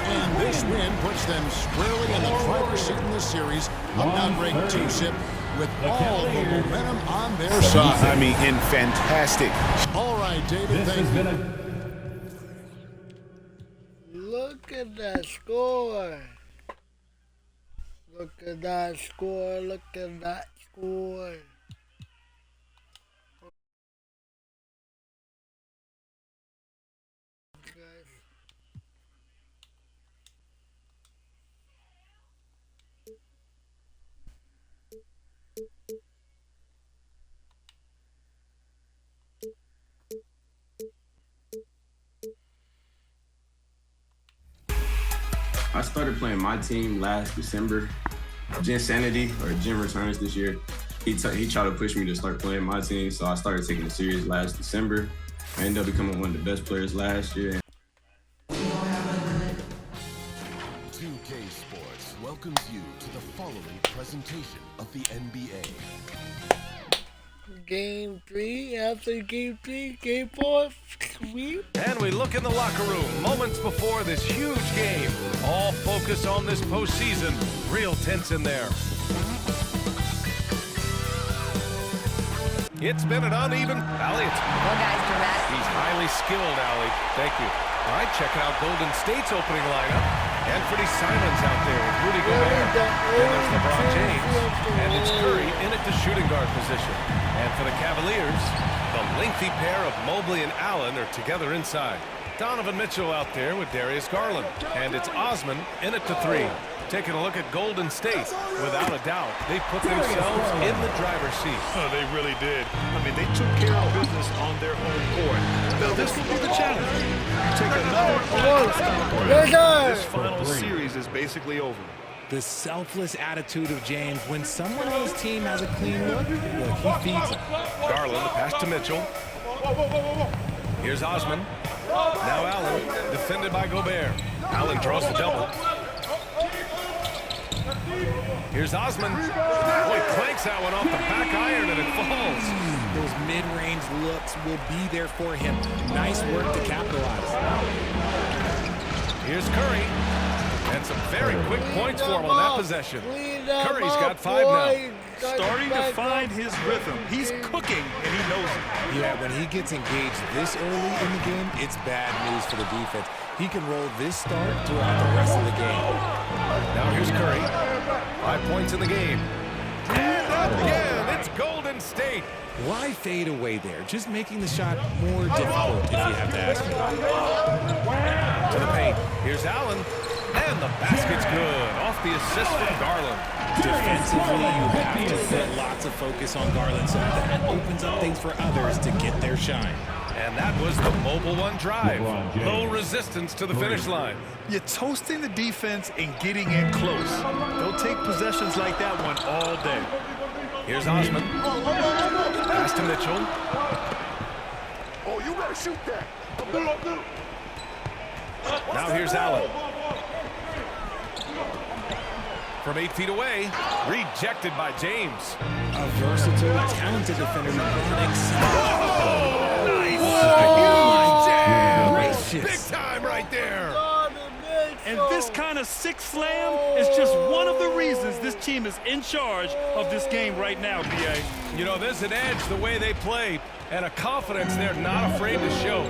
And this win puts them squarely in the driver's seat in this series of now ranked 2-zip with all the momentum on their side. I mean, in fantastic. All right, David, thank you. Look at that score. Look at that score. Look at that score. I started playing my team last December. Jim Sanity, or Jim returns this year. He tried to push me to start playing my team, so I started taking it serious last December. I ended up becoming one of the best players last year. 2K Sports welcomes you to the following presentation of the NBA. Game 3, after Game 3, Game 4, sweep. And we look in the locker room moments before this huge game. All focus on this postseason. Real tense in there. It's been an uneven. Allie, Well, guys, dramatic. he's highly skilled, Allie. Thank you. All right, checking out Golden State's opening lineup. Anthony Simons out there with Rudy Gobert. Then there's LeBron James. And it's Curry in at the shooting guard position. And for the Cavaliers, the lengthy pair of Mobley and Allen are together inside. Donovan Mitchell out there with Darius Garland. And it's Osman in at the 3. Taking a look at Golden State, without a doubt, they put themselves in the driver's seat. Oh, they really did. I mean, they took care of business on their own court. Now, this will be the challenge. You take another this final series is basically over. The selfless attitude of James. When someone on his team has a clean look, he feeds them. Garland, the pass to Mitchell. Here's Osman. Now Allen, defended by Gobert. Allen draws the double. Here's Osman. Boy, clanks that one off the back iron and it falls. Those mid-range looks will be there for him. Nice work to capitalize. Here's Curry. And some very quick points for him on that possession. Curry's got 5 now. Starting to find his rhythm. He's cooking, and he knows it. Yeah, when he gets engaged this early in the game, it's bad news for the defense. He can roll this start throughout the rest of the game. Now here's Curry. 5 points in the game. And up again, it's Golden State. Why fade away there? Just making the shot more difficult, if you have to ask me. To the paint. Here's Allen. And the basket's good. Off the assist from Garland. Defensively, you have to put lots of focus on Garland, so that opens up things for others to get their shine. And that was the mobile one drive. Low resistance to the finish line. You're toasting the defense and getting in close. They'll take possessions like that one all day. Here's Osman. Pass to Mitchell. Oh, you gotta shoot that. Now here's Allen. From 8 feet away, rejected by James. A versatile, talented defender. Nice. Big time right there. And this kind of sick slam is just one of the reasons this team is in charge of this game right now, B.A. You know, there's an edge the way they play and a confidence they're not afraid to show.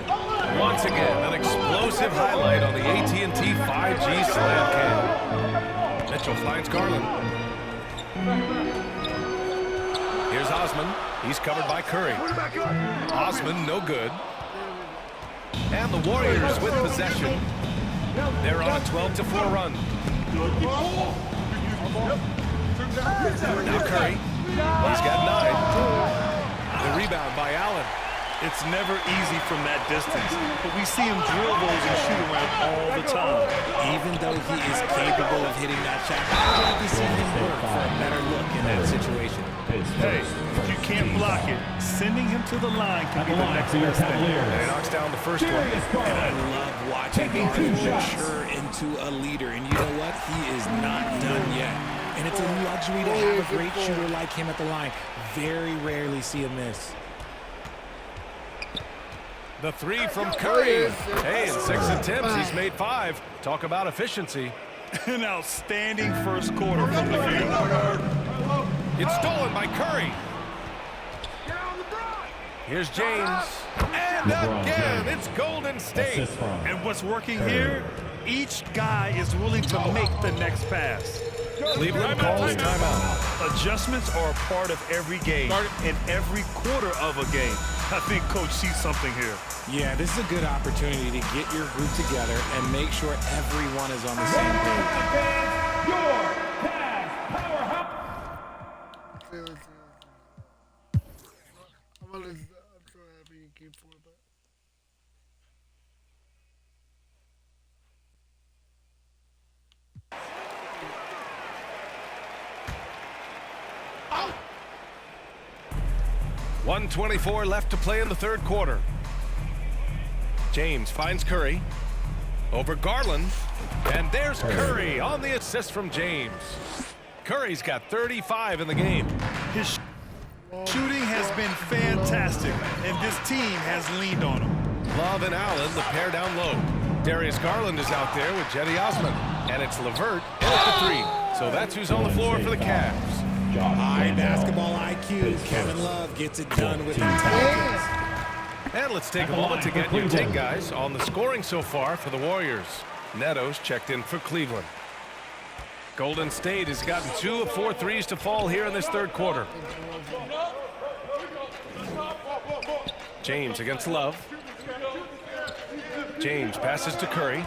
Once again, an explosive highlight on the AT&T 5G slam cam. Mitchell finds Garland. Here's Osman. He's covered by Curry. Osman, no good. And the Warriors with possession. They're on a 12-4 run. Now Curry. He's got 9. The rebound by Allen. It's never easy from that distance, but we see him drill those and shoot around all the time. Even though he is capable of hitting that shot, I'd like to see him work for a better look in that situation. Hey, if you can't block it, sending him to the line can be the next best thing. And he knocks down the first one. And I love watching him mature into a leader. And you know what? He is not done yet. And it's a luxury to have a great shooter like him at the line. Very rarely see a miss. The 3 from Curry. Hey, in 6 attempts, he's made 5. Talk about efficiency. An outstanding first quarter from the field. It's stolen by Curry. Here's James. And again, it's Golden State. And what's working here? Each guy is willing to make the next pass. Cleveland calls timeout. Adjustments are a part of every game and every quarter of a game. I think Coach sees something here. Yeah, this is a good opportunity to get your group together and make sure everyone is on the same page. I'm so happy you keep for that. Out. 1:24 left to play in the third quarter. James finds Curry over Garland, and there's Curry on the assist from James. Curry's got 35 in the game. His shooting has been fantastic, and this team has leaned on him. Love and Allen, the pair down low. Darius Garland is out there with Jetty Osman, and it's LeVert in at the 3. So that's who's on the floor for the Cavs. High basketball IQ. Kevin Love gets it done with intelligence. And let's take a moment to get your take, guys, on the scoring so far for the Warriors. Neto's checked in for Cleveland. Golden State has gotten 2 of 4 threes to fall here in this third quarter. James against Love. James passes to Curry.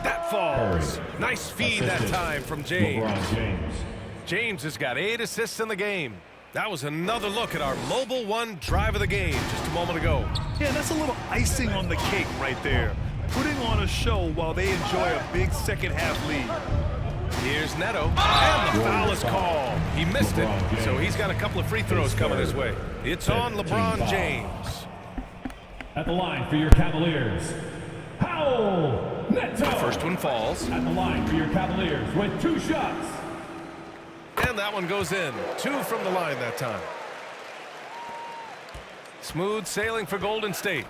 That falls. Nice feed that time from James. James has got 8 assists in the game. That was another look at our Mobile One drive of the game just a moment ago. Yeah, that's a little icing on the cake right there. Putting on a show while they enjoy a big second half lead. Here's Neto, and the foul is called. He missed it, so he's got a couple of free throws coming his way. It's on LeBron James. At the line for your Cavaliers, Powell Neto. First one falls. At the line for your Cavaliers with 2 shots. And that one goes in. 2 from the line that time. Smooth sailing for Golden State.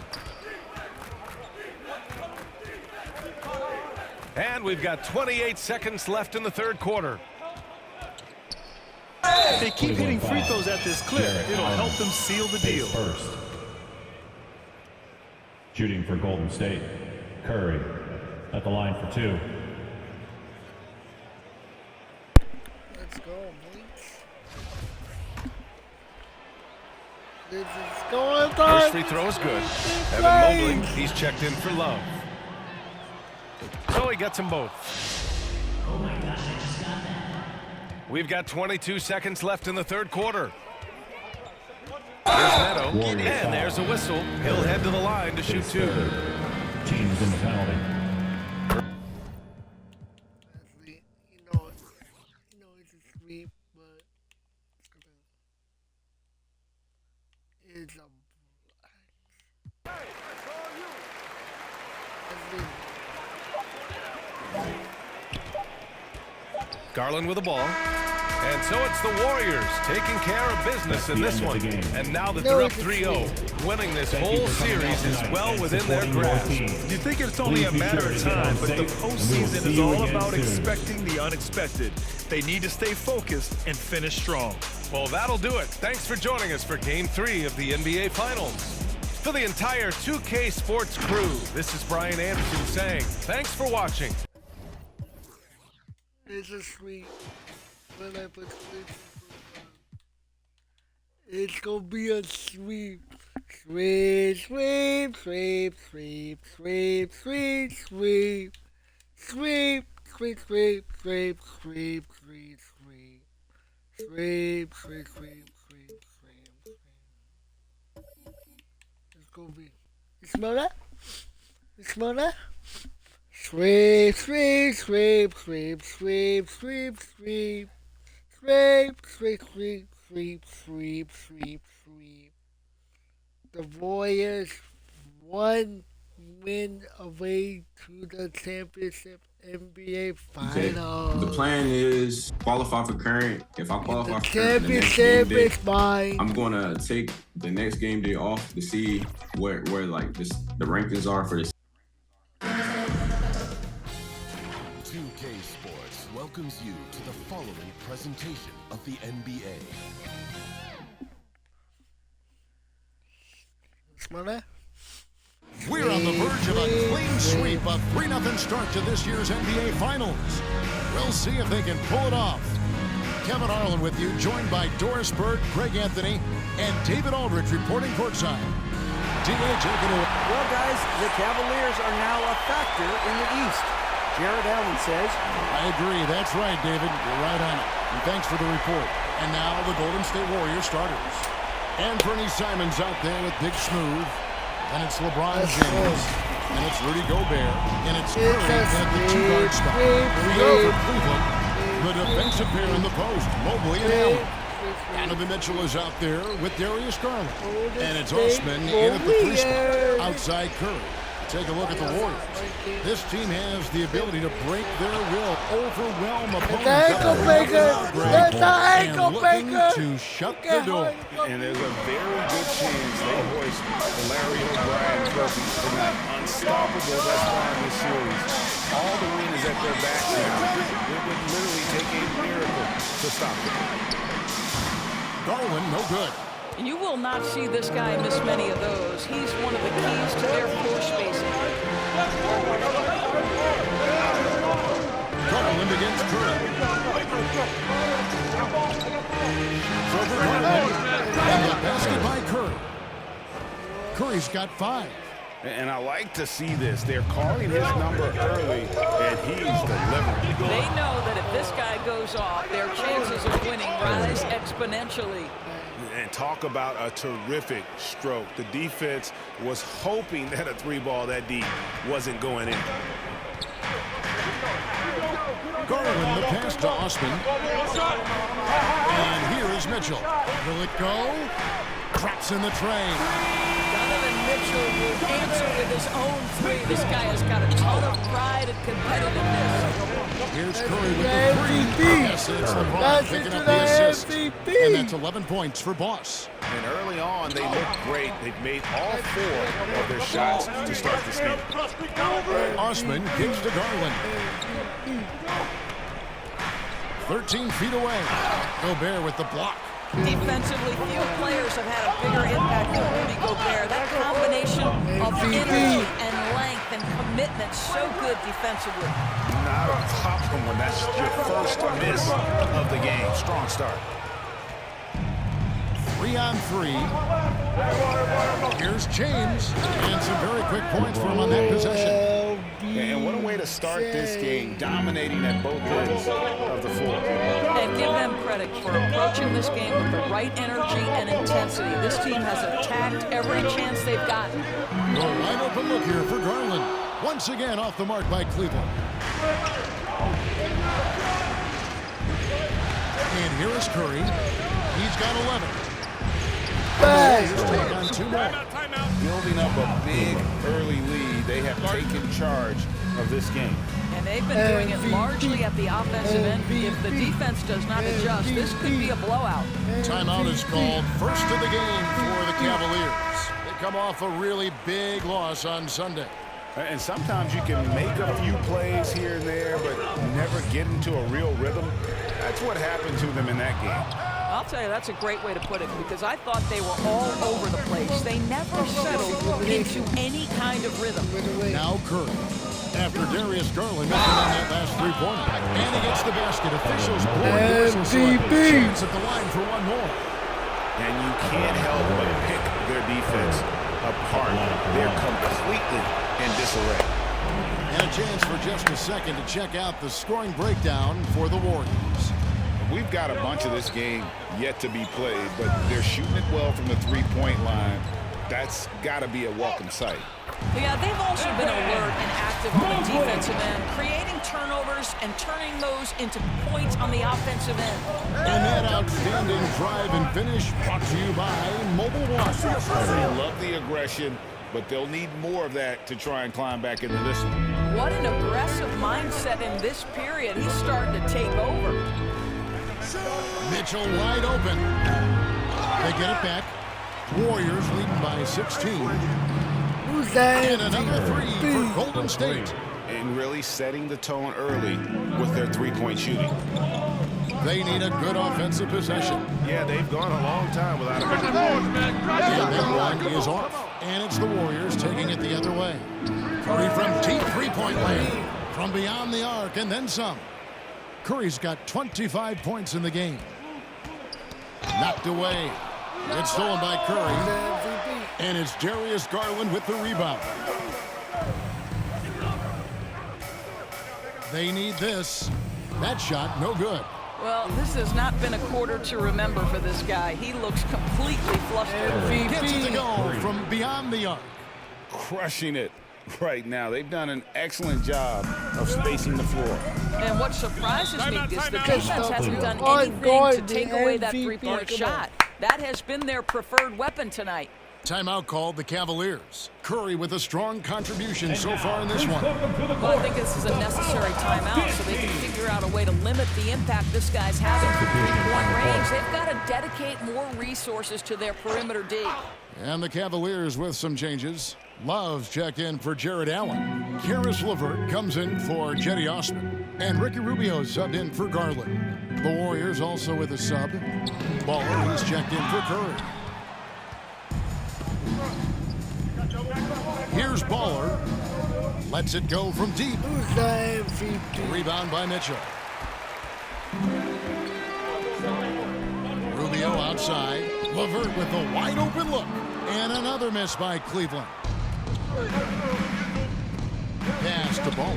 And we've got 28 seconds left in the third quarter. If they keep hitting free throws at this clip, it'll help them seal the deal. First. Shooting for Golden State, Curry at the line for 2. Let's go, boys. This is going on. First free throw is good. Evan Mobley, he's checked in for Love. So he gets them both. Oh my gosh, I just got that. We've got 22 seconds left in the third quarter. There's Neto, and there's a whistle. He'll head to the line to shoot 2. Teams in the penalty. You know it's a sweep, but it's a Garland with the ball. And so it's the Warriors taking care of business in this one. And now that they're up 3-0, winning this whole series is well within their grasp. You think it's only a matter of time, but the postseason is all about expecting the unexpected. They need to stay focused and finish strong. Well, that'll do it. Thanks for joining us for Game 3 of the NBA Finals. For the entire 2K Sports crew, this is Brian Anderson saying thanks for watching. It's a sweep. When I put it's gonna be a sweep. Sweep, sweep, sweep, sweep, sweep, sweep, sweep. Sweep, sweep, sweep, sweep, sweep, sweep, sweep. Sweep, sweep, sweep, sweep, sweep. It's gonna be. You smell that? You smell that? Sweep, sweep, sweep, sweep, sweep, sweep, sweep. Sweep, sweep, sweep, sweep, sweep, sweep, sweep. The Warriors 1 win away to the championship NBA Finals. Okay. The plan is qualify for current. If I qualify for current, the next championship game day, is mine. I'm gonna take the next game day off to see where like the rankings are for this. 2K Sports welcomes you to the following presentation of the NBA. Smell that? We're on the verge of a clean sweep, a 3-0 start to this year's NBA Finals. We'll see if they can pull it off. Kevin Harlan with you, joined by Doris Bird, Craig Anthony, and David Aldrich reporting courtside. D.A. taking it. Well, guys, the Cavaliers are now a factor in the East. Jared Allen says. I agree. That's right, David. You're right on it. And thanks for the report. And now the Golden State Warriors starters. Anthony Simons out there with Big Smooth. And it's LeBron James. And it's Rudy Gobert. And it's Curry at the two-guard spot. We go for Cleveland. The defensive pair in the post, Mobley and Allen. Donovan Mitchell is out there with Darius Garland. And it's Osman in at the three spot, outside Curry. Take a look at the Warriors. This team has the ability to break their will, overwhelm opponents. Ankle breaker! That's the ankle breaker! To shut the door. And there's a very good chance they hoist the Larry O'Brien trophy tonight. Unstoppable thus far in this series. All the wind is at their backs now. It would literally take a miracle to stop them. Garland, no good. You will not see this guy miss many of those. He's one of the keys to their floor spacing. Garland against Curry. For Garland. And the basket by Curry. Curry's got 5. And I like to see this. They're calling his number early, and he's delivering. They know that if this guy goes off, their chances of winning rise exponentially. And talk about a terrific stroke. The defense was hoping that a 3-ball that deep wasn't going in. Garland, the pass to Osman. And here is Mitchell. Will it go? Traps in the tray. Donovan Mitchell will answer with his own 3. This guy has got a ton of pride and competitiveness. Here's Curry with the 3. Yes, it's LeBron picking up the assist. And that's 11 points for Boss. And early on, they looked great. They've made all 4 of their shots to start this game. Osman kicks to Garland. 13 feet away. Gobert with the block. Defensively, few players have had a bigger impact than Rudy Gobert. That combination of energy and length and commitment, so good defensively. Not a problem when that's your first miss of the game. Strong start. 3-on-3. Here's James. And some very quick points for him on that possession. And what a way to start this game, dominating at both ends of the floor. And give them credit for approaching this game with the right energy and intensity. This team has attacked every chance they've gotten. A wide open look here for Garland. Once again off the mark by Cleveland. And here is Curry. He's got 11. Take on 2 more. Building up a big early lead, they have taken charge of this game. And they've been doing it largely at the offensive end. If the defense does not adjust, this could be a blowout. Timeout is called. First of the game for the Cavaliers. They come off a really big loss on Sunday. And sometimes you can make a few plays here and there, but never get into a real rhythm. That's what happened to them in that game. I'll tell you, that's a great way to put it, because I thought they were all over the place. They never settled into any kind of rhythm. Now Curry. After Darius Garland missing on that last three-pointer. And he gets the basket. Officials blowing the whistle, so a chance at the line for one more. And you can't help but pick their defense apart. They're completely in disarray. And a chance for just a second to check out the scoring breakdown for the Warriors. We've got a bunch of this game yet to be played, but they're shooting it well from the three-point line. That's got to be a welcome sight. Yeah, they've also been alert and active on the defensive end, creating turnovers and turning those into points on the offensive end. And that outstanding drive and finish brought to you by Mobile One. They love the aggression, but they'll need more of that to try and climb back into this one. What an aggressive mindset in this period. He's starting to take over. Mitchell wide open. They get it back. Warriors leading by 16. And another three for Golden State. And really setting the tone early with their three-point shooting. They need a good offensive possession. Yeah, they've gone a long time without a good And that one is off. And it's the Warriors taking it the other way. Curry from deep three-point lane. From beyond the arc and then some. Curry's got 25 points in the game. Knocked away. It's stolen by Curry. And it's Darius Garland with the rebound. They need this. That shot, no good. Well, this has not been a quarter to remember for this guy. He looks completely flustered. Gets it to go from beyond the arc. Crushing it right now. They've done an excellent job of spacing the floor. And what surprises me is the defense hasn't done anything to take away that three-point shot. That has been their preferred weapon tonight. Timeout called the Cavaliers. Curry with a strong contribution so far in this one. Well, I think this is a necessary timeout so they can figure out a way to limit the impact this guy's having from three-point range. They've got to dedicate more resources to their perimeter D. And the Cavaliers with some changes. Love's checked in for Jared Allen. Karis LeVert comes in for Jetty Osman. And Ricky Rubio subbed in for Garland. The Warriors also with a sub. Baller, he's checked in for Curry. Here's Baller. Lets it go from deep. Rebound by Mitchell. Rubio outside. LeVert with a wide open look. And another miss by Cleveland. Pass to Baller.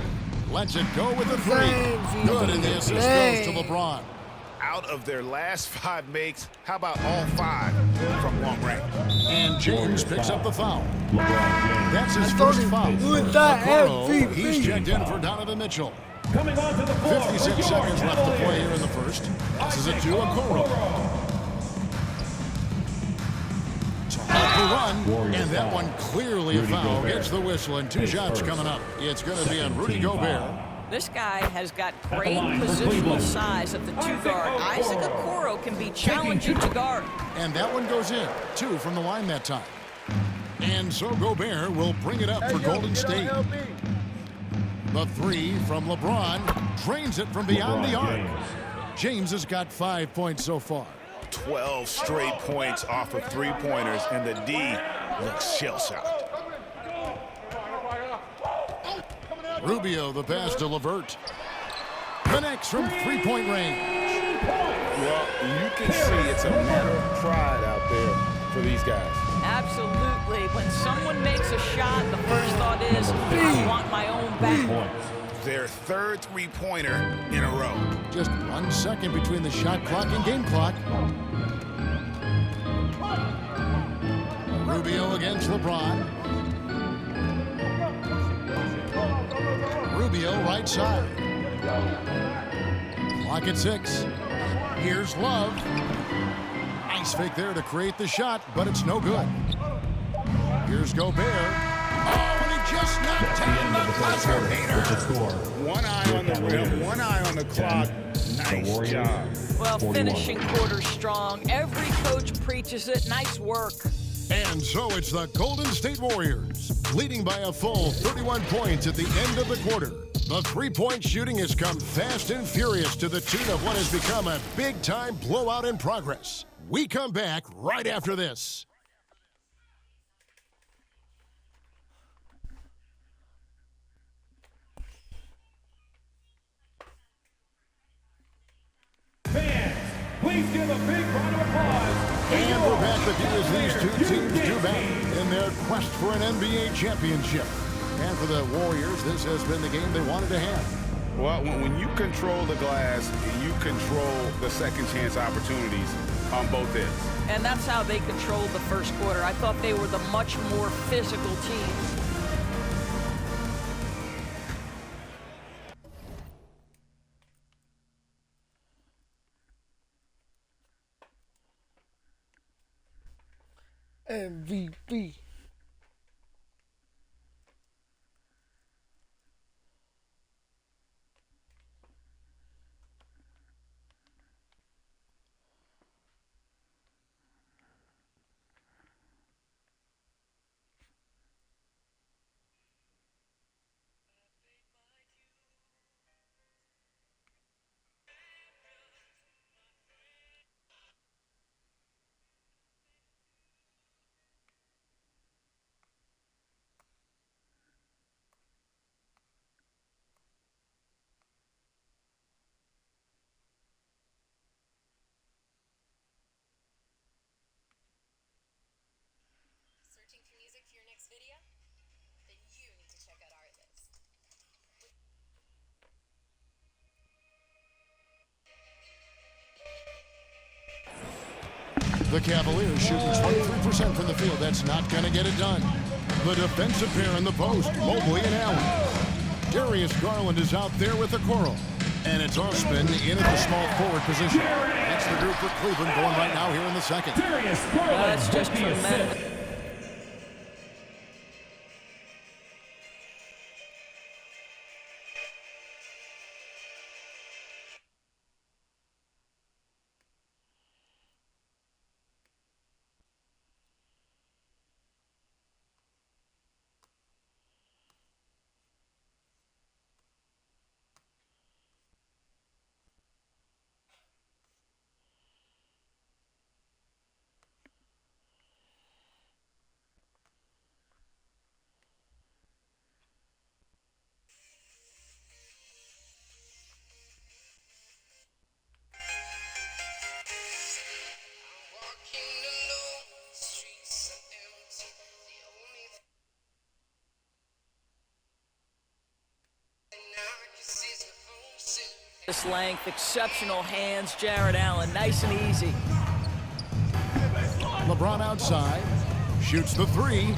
Lets it go with a three. Good, and the assist goes to LeBron. Out of their last 5 makes, how about all 5 from long range? And James picks up the foul. That's his first foul. He's checked in for Donovan Mitchell. 56 seconds left to play here in the first. Passes it to Okoro. Off the run, and that one clearly a foul. Gets the whistle, and 2 shots coming up. It's going to be on Rudy Gobert. This guy has got great positional size at the 2-guard. Isaac Okoro can be challenging to guard. And that one goes in. 2 from the line that time. And so Gobert will bring it up for Golden State. The 3 from LeBron drains it from beyond the arc. James has got 5 points so far. 12 straight points off of three-pointers, and the D looks shell-shocked. Rubio, the pass to LeVert. Connects from three-point range. Well, you can see it's a matter of pride out there for these guys. Absolutely. When someone makes a shot, the first thought is, I want my own back. Their 3rd three-pointer in a row. Just 1 second between the shot clock and game clock. Rubio against LeBron. Rubio right side. Clock at 6. Here's Love. Nice fake there to create the shot, but it's no good. Here's Gobert. Oh, and he just knocked down the with the score. One eye on the rim, one eye on the clock. Nice job. Well, 41. finishing quarter strong. Every coach preaches it. Nice work. And so it's the Golden State Warriors, leading by a full 31 points at the end of the quarter. The three-point shooting has come fast and furious to the tune of what has become a big-time blowout in progress. We come back right after this. Fans, please give a big round of applause. And we're back with you as these two teams do battle in their quest for an NBA championship. And for the Warriors, this has been the game they wanted to have. Well, when you control the glass, you control the second chance opportunities on both ends. And that's how they controlled the first quarter. I thought they were the much more physical team. MVP. Searching for music for your next video? Then you need to check out Artlist. The Cavaliers shooting 23% from the field. That's not going to get it done. The defensive pair in the post, Mobley and Allen. Darius Garland is out there with the Coral. And it's Osman in at the small forward position. That's the group for Cleveland going right now here in the second. That's just tremendous. This length, exceptional hands, Jared Allen, nice and easy. LeBron outside, shoots the three,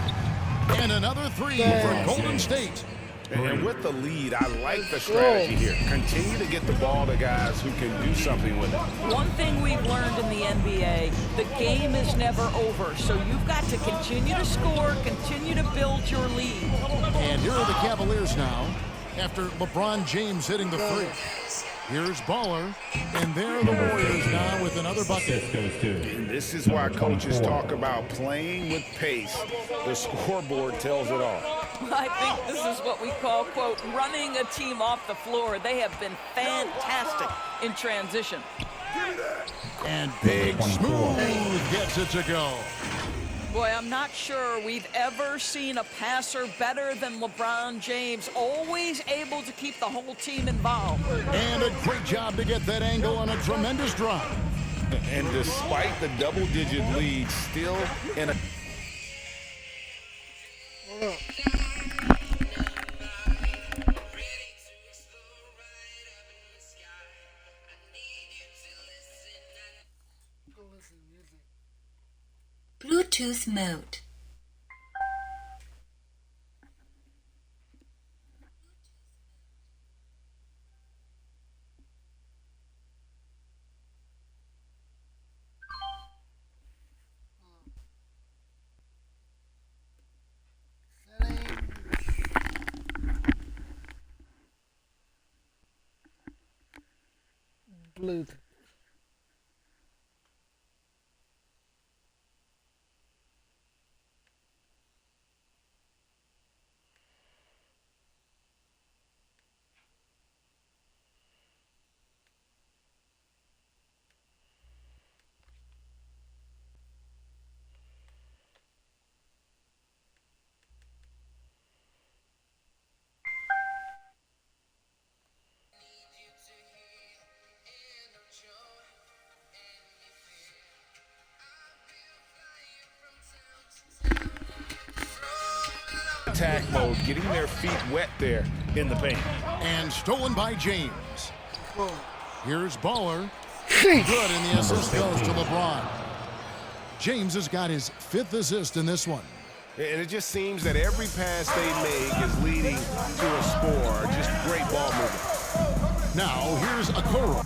and another three for Golden State. And with the lead, I like the strategy here. Continue to get the ball to guys who can do something with it. One thing we've learned in the NBA, the game is never over. So you've got to continue to score, continue to build your lead. And here are the Cavaliers now, after LeBron James hitting the three. Here's Baller, and there are the Warriors now with another bucket. And this is why coaches talk about playing with pace. The scoreboard tells it all. I think this is what we call, quote, running a team off the floor. They have been fantastic in transition. And Big Smooth gets it to go. Boy, I'm not sure we've ever seen a passer better than LeBron James, always able to keep the whole team involved. And a great job to get that angle on a tremendous drive. And despite the double-digit lead, still in a... Bluetooth mode. losing. Attack mode, getting their feet wet there in the paint. And stolen by James. Here's Baller. Good, and the assist goes to LeBron. James has got his 5th assist in this one. And it just seems that every pass they make is leading to a score. Just great ball movement. Now, here's Okoro.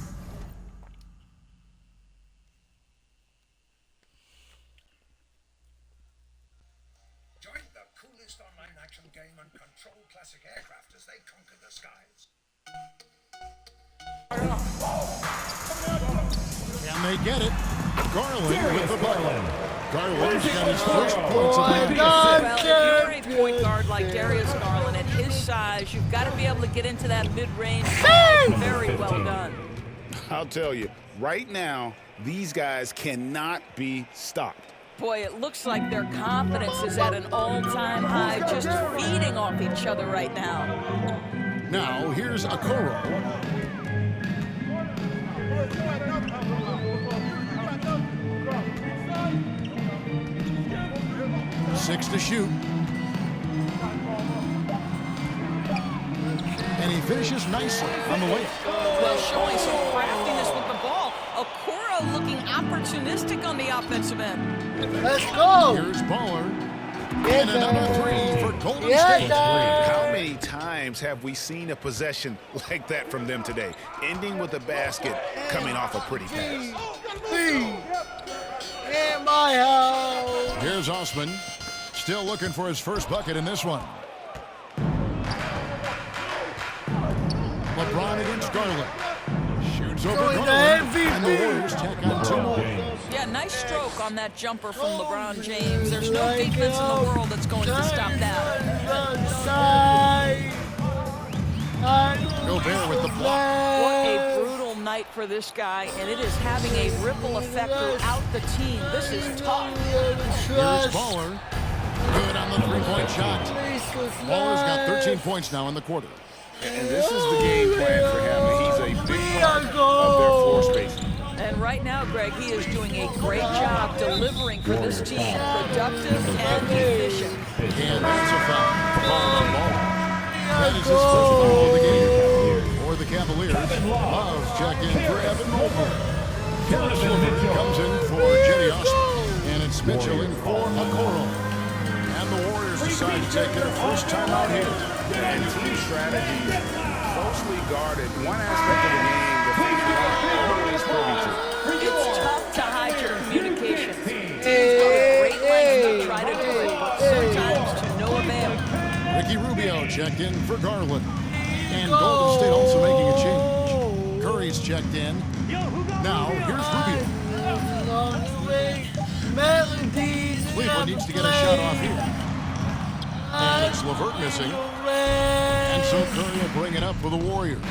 Join the coolest online action game and control classic aircraft as they conquer the skies. Can they get it? Garland with the ball. Garland's got his first points of the game. Well, if you're a point guard like Darius Garland, at his size, you've got to be able to get into that mid-range. Very well done. I'll tell you, right now, these guys cannot be stopped. Boy, it looks like their confidence is at an all-time high, just feeding off each other right now. Now, here's Okoro. 6 to shoot. And he finishes nicely on the way. Well, showing some craftiness with the ball. Okoro looking opportunistic on the offensive end. Let's go. Here's Baller. And another 3 for Golden State. How many times have we seen a possession like that from them today? Ending with a basket coming off a pretty pass. In my house. Here's Osman. Still looking for his first bucket in this one. LeBron against Garland. Shoots over Garland. And the Warriors tack on 2 more. Yeah, nice stroke on that jumper from LeBron James. There's no defense in the world that's going to stop that. Gobert with the block. What a brutal night for this guy, and it is having a ripple effect throughout the team. This is tough. Here's Baller. Good on the 3-point shot. Baller's got 13 points now in the quarter. And this is the game plan for him. He's a big part of their floor spacing. And right now, Greg, he is doing a great job delivering for this team. Productive and efficient. And that's a foul. Ball on Baller. That is his first foul of the game. For the Cavaliers, Love's checked in for Evan Mobley. Harris comes in for Jetty Osman. And it's Mitchell in for Okoro. And the Warriors decide to take their first time out here. And team strategy closely guarded. One aspect of the game that they are always privy to. It's tough to hide your communication. Teams go to great lengths to try to do it, but sometimes to no avail. Ricky Rubio checked in for Garland. And Golden State also making a change. Curry's checked in. Now, here's Rubio. Cleveland needs to get a shot off here. And it's LeVert missing. And so Curry will bring it up for the Warriors.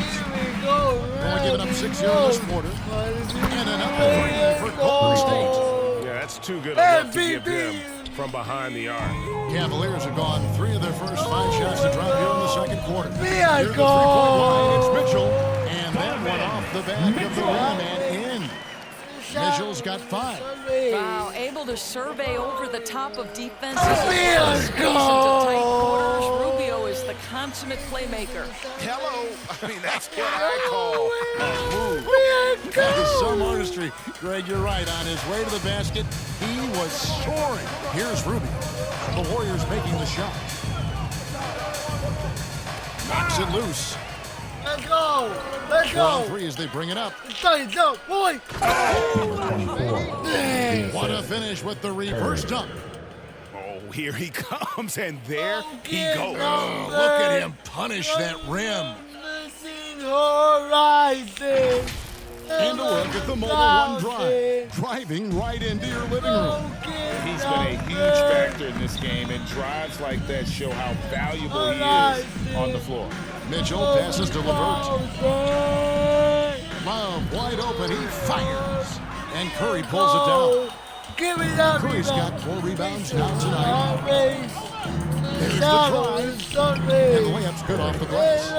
Only giving up 6 here in this quarter. And another 3 for Golden State. Yeah, that's too good a look to give them from behind the arc. Cavaliers have gone 3 of their first 5 shots to drop here in the second quarter. Here the 3-point line, it's Mitchell. And that one off the back of the rim and in. Mitchell's got 5. Wow, able to survey over the top of defenses. Into tight quarters. Rubio is the consummate playmaker. Hello. I mean, that's what I call a move. That is some artistry. Greg, you're right. On his way to the basket, he was soaring. Here's Rubio. The Warriors making the shot. Knocks it loose. Let's go. Let's go. 3 as they bring it up. Let's go, boy. What a finish with the reverse dunk. Oh, here he comes, and there he goes. Oh, look at him punish that rim. Horizon. And a look at the Mobile One drive, driving right into your living room. He's been a huge factor in this game, and drives like that show how valuable he is on the floor. Mitchell passes to Levert. Love wide open, he fires. And Curry pulls it down. Give it up. Curry's got 4 rebounds now tonight. There's the drive. And the layup's good off the glass.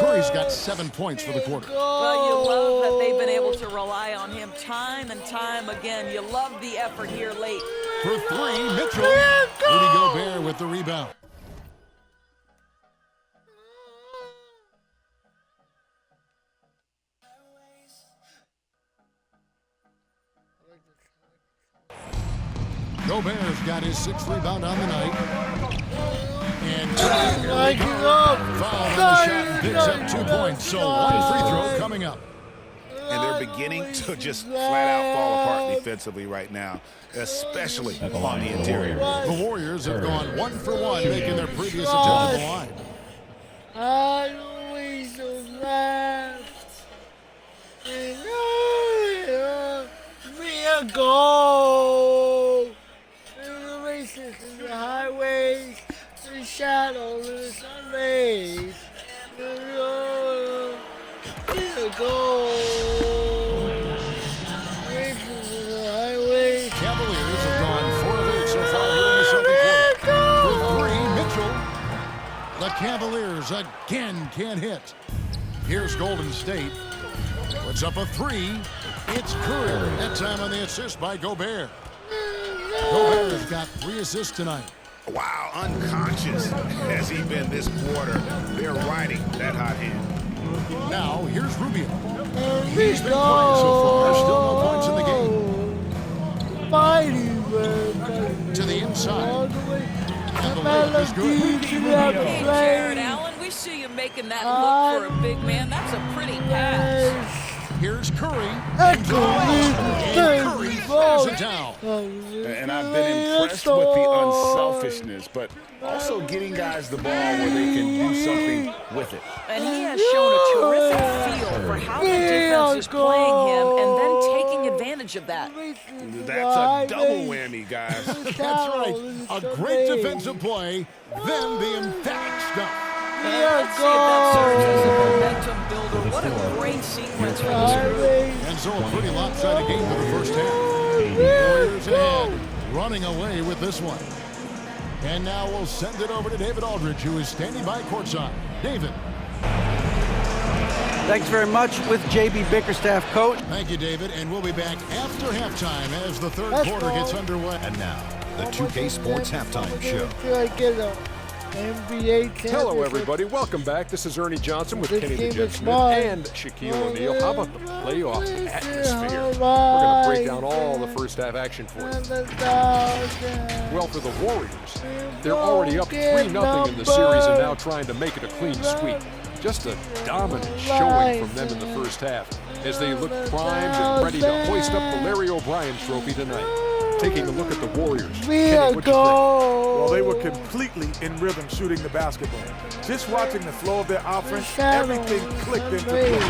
Curry's got 7 points for the quarter. Well, you love that they've been able to rely on him time and time again. You love the effort here late. For 3, Mitchell. Rudy Gobert with the rebound. Gobert's got his 6th rebound on the night. And foul on the shot and picks up 2 points. So 1 free throw coming up. And they're beginning to just flat out fall apart defensively right now, especially on the interior. The Warriors have gone 1 for 1, making their previous attempt at the line. I always laugh. Me a goal. In the races, in the highways, in the shadows, in the sun rays. Me a goal. Races in the highways. Cavaliers have gone 4 of 8 so far here in the second quarter. For 3, Mitchell. The Cavaliers again can't hit. Here's Golden State. Puts up a 3. It's Curry. That time on the assist by Gobert. Gobert has got 3 assists tonight. Wow, unconscious has he been this quarter. They're riding that hot hand. Now, here's Rubio. He's been playing so far. Still no points in the game. Fighting, to the inside. And the layup is good. Hey, Jared Allen, we see you making that look for a big man. That's a pretty pass. Here's Curry. And Curry throws it down. And I've been impressed with the unselfishness, but also getting guys the ball where they can do something with it. And he has shown a terrific feel for how the defense is playing him and then taking advantage of that. That's a double whammy, guys. That's right. A great defensive play, then the emphatic stuff. Let's see if that serves as a momentum builder. What a great sequence for this group. And so a pretty lopsided game for the first half. Warriors ahead, running away with this one. And now we'll send it over to David Aldridge, who is standing by courtside. David. Thanks very much with JB Bickerstaff, coach. Thank you, David. And we'll be back after halftime as the third quarter gets underway. And now, the 2K Sports Halftime Show. NBA Hello, everybody. Welcome back. This is Ernie Johnson with Kenny the Jet Smith and Shaquille O'Neal. How about the playoff atmosphere? We're going to break down all the first half action for you. Well, for the Warriors, they're already up 3-0 in the series and now trying to make it a clean sweep. Just a dominant showing from them in the first half as they look primed and ready to hoist up the Larry O'Brien trophy tonight. Taking a look at the Warriors. Kenny, well, they were completely in rhythm shooting the basketball. Just watching the flow of their offense, everything clicked into place.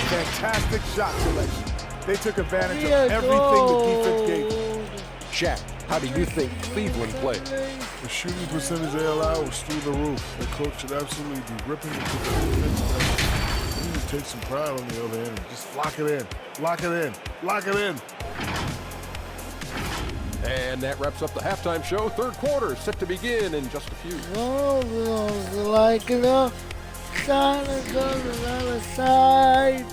Fantastic shot selection. They took advantage of everything the defense gave them. Shaq, how do you think Cleveland played? The shooting percentage they allowed was through the roof. The coach should absolutely be ripping it to the defense. He just take some pride on the other end. Just lock it in. Lock it in. Lock it in. And that wraps up the halftime show. Third quarter set to begin in just a few. Like it up, shine on the other side.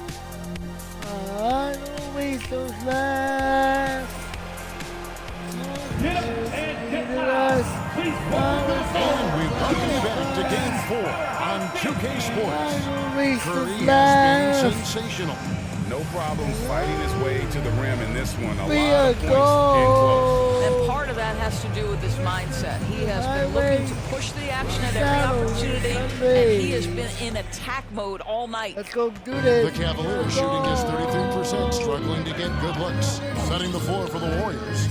I don't waste those laughs. And we welcome you back to Game 4 on 2K Sports. Curry has been sensational. No problem fighting his way to the rim in this one. A lot of points and close. And part of that has to do with his mindset. He has been looking to push the action at every opportunity, and he has been in attack mode all night. Let's go do this. The Cavaliers shooting is 33%, struggling to get good looks. Setting the floor for the Warriors.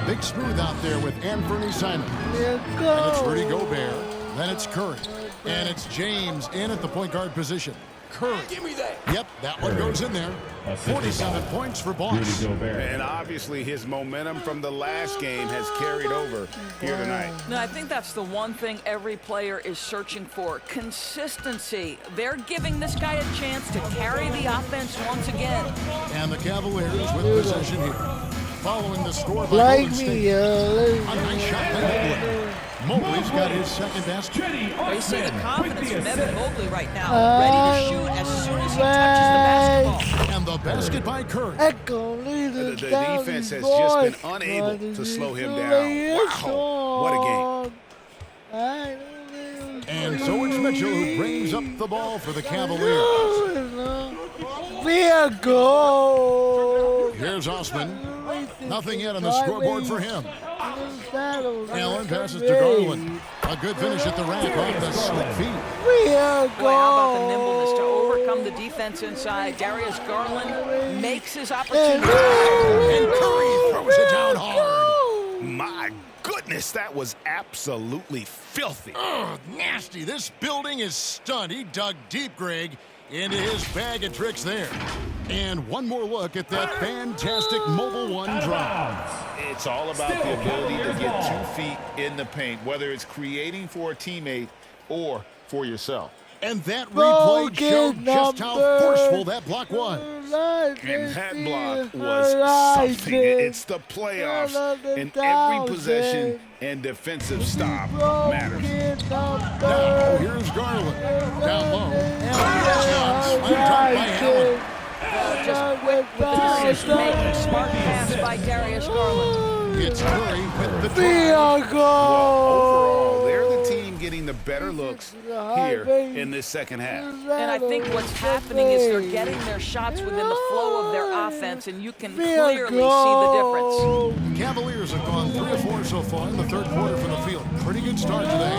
Big smooth out there with Anthony Simon. And it's Rudy Gobert. Then it's Curry. And it's James in at the point guard position. Curry. Give me that. Yep, that one goes in there. 47 points for Boss. And obviously his momentum from the last game has carried over here tonight. No, I think that's the one thing every player is searching for. Consistency. They're giving this guy a chance to carry the offense once again. And the Cavaliers with possession here. Following the score by Like Golden State. me, A nice shot by Mobley. Mobley's got his second basket. You see the confidence from Evan Mobley right now, ready to shoot as soon as he touches the basketball. And the basket by Curry. The defense has just been unable to slow him down. Wow, what a game. And so it's Mitchell who brings up the ball for the Cavaliers. Here's Osman. Nothing yet on the scoreboard for him. Allen passes to Garland. A good finish at the rack off the slick feet. Boy, how about the nimbleness to overcome the defense inside? Darius Garland makes his opportunity. And Curry throws it down hard. My goodness, that was absolutely filthy. Ugh, nasty. This building is stunned. He dug deep, Greg, into his bag of tricks there. And one more look at that fantastic Mobile One drive. It's all about the ability to get 2 feet in the paint, whether it's creating for a teammate or for yourself. And that replay showed just how forceful that block was. And that block was something. It's the playoffs, and every possession and defensive stop matters. Now here's Garland. Down low. Allen by Allen. Just quick with the decision-making, smart pass by Darius Garland. It's Curry with the field goal. Overall, they're the team getting the better looks here in this second half. And I think what's happening is they're getting their shots within the flow of their offense, and you can clearly see the difference. Cavaliers have gone 3 of 4 so far in the third quarter from the field. Pretty good start today.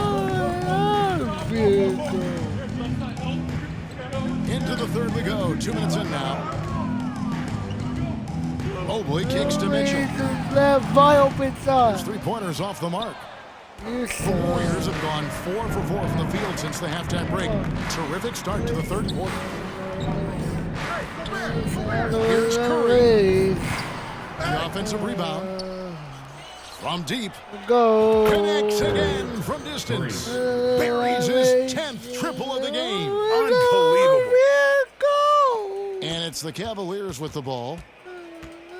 Into the third we go. 2 minutes in now. Mobley kicks to Mitchell. His three-pointers off the mark. The Warriors have gone 4 for 4 from the field since the halftime break. Terrific start to the third quarter. Here's Curry. The offensive rebound. From deep. Connects again from distance. Buries his 10th triple of the game. Unbelievable. And it's the Cavaliers with the ball.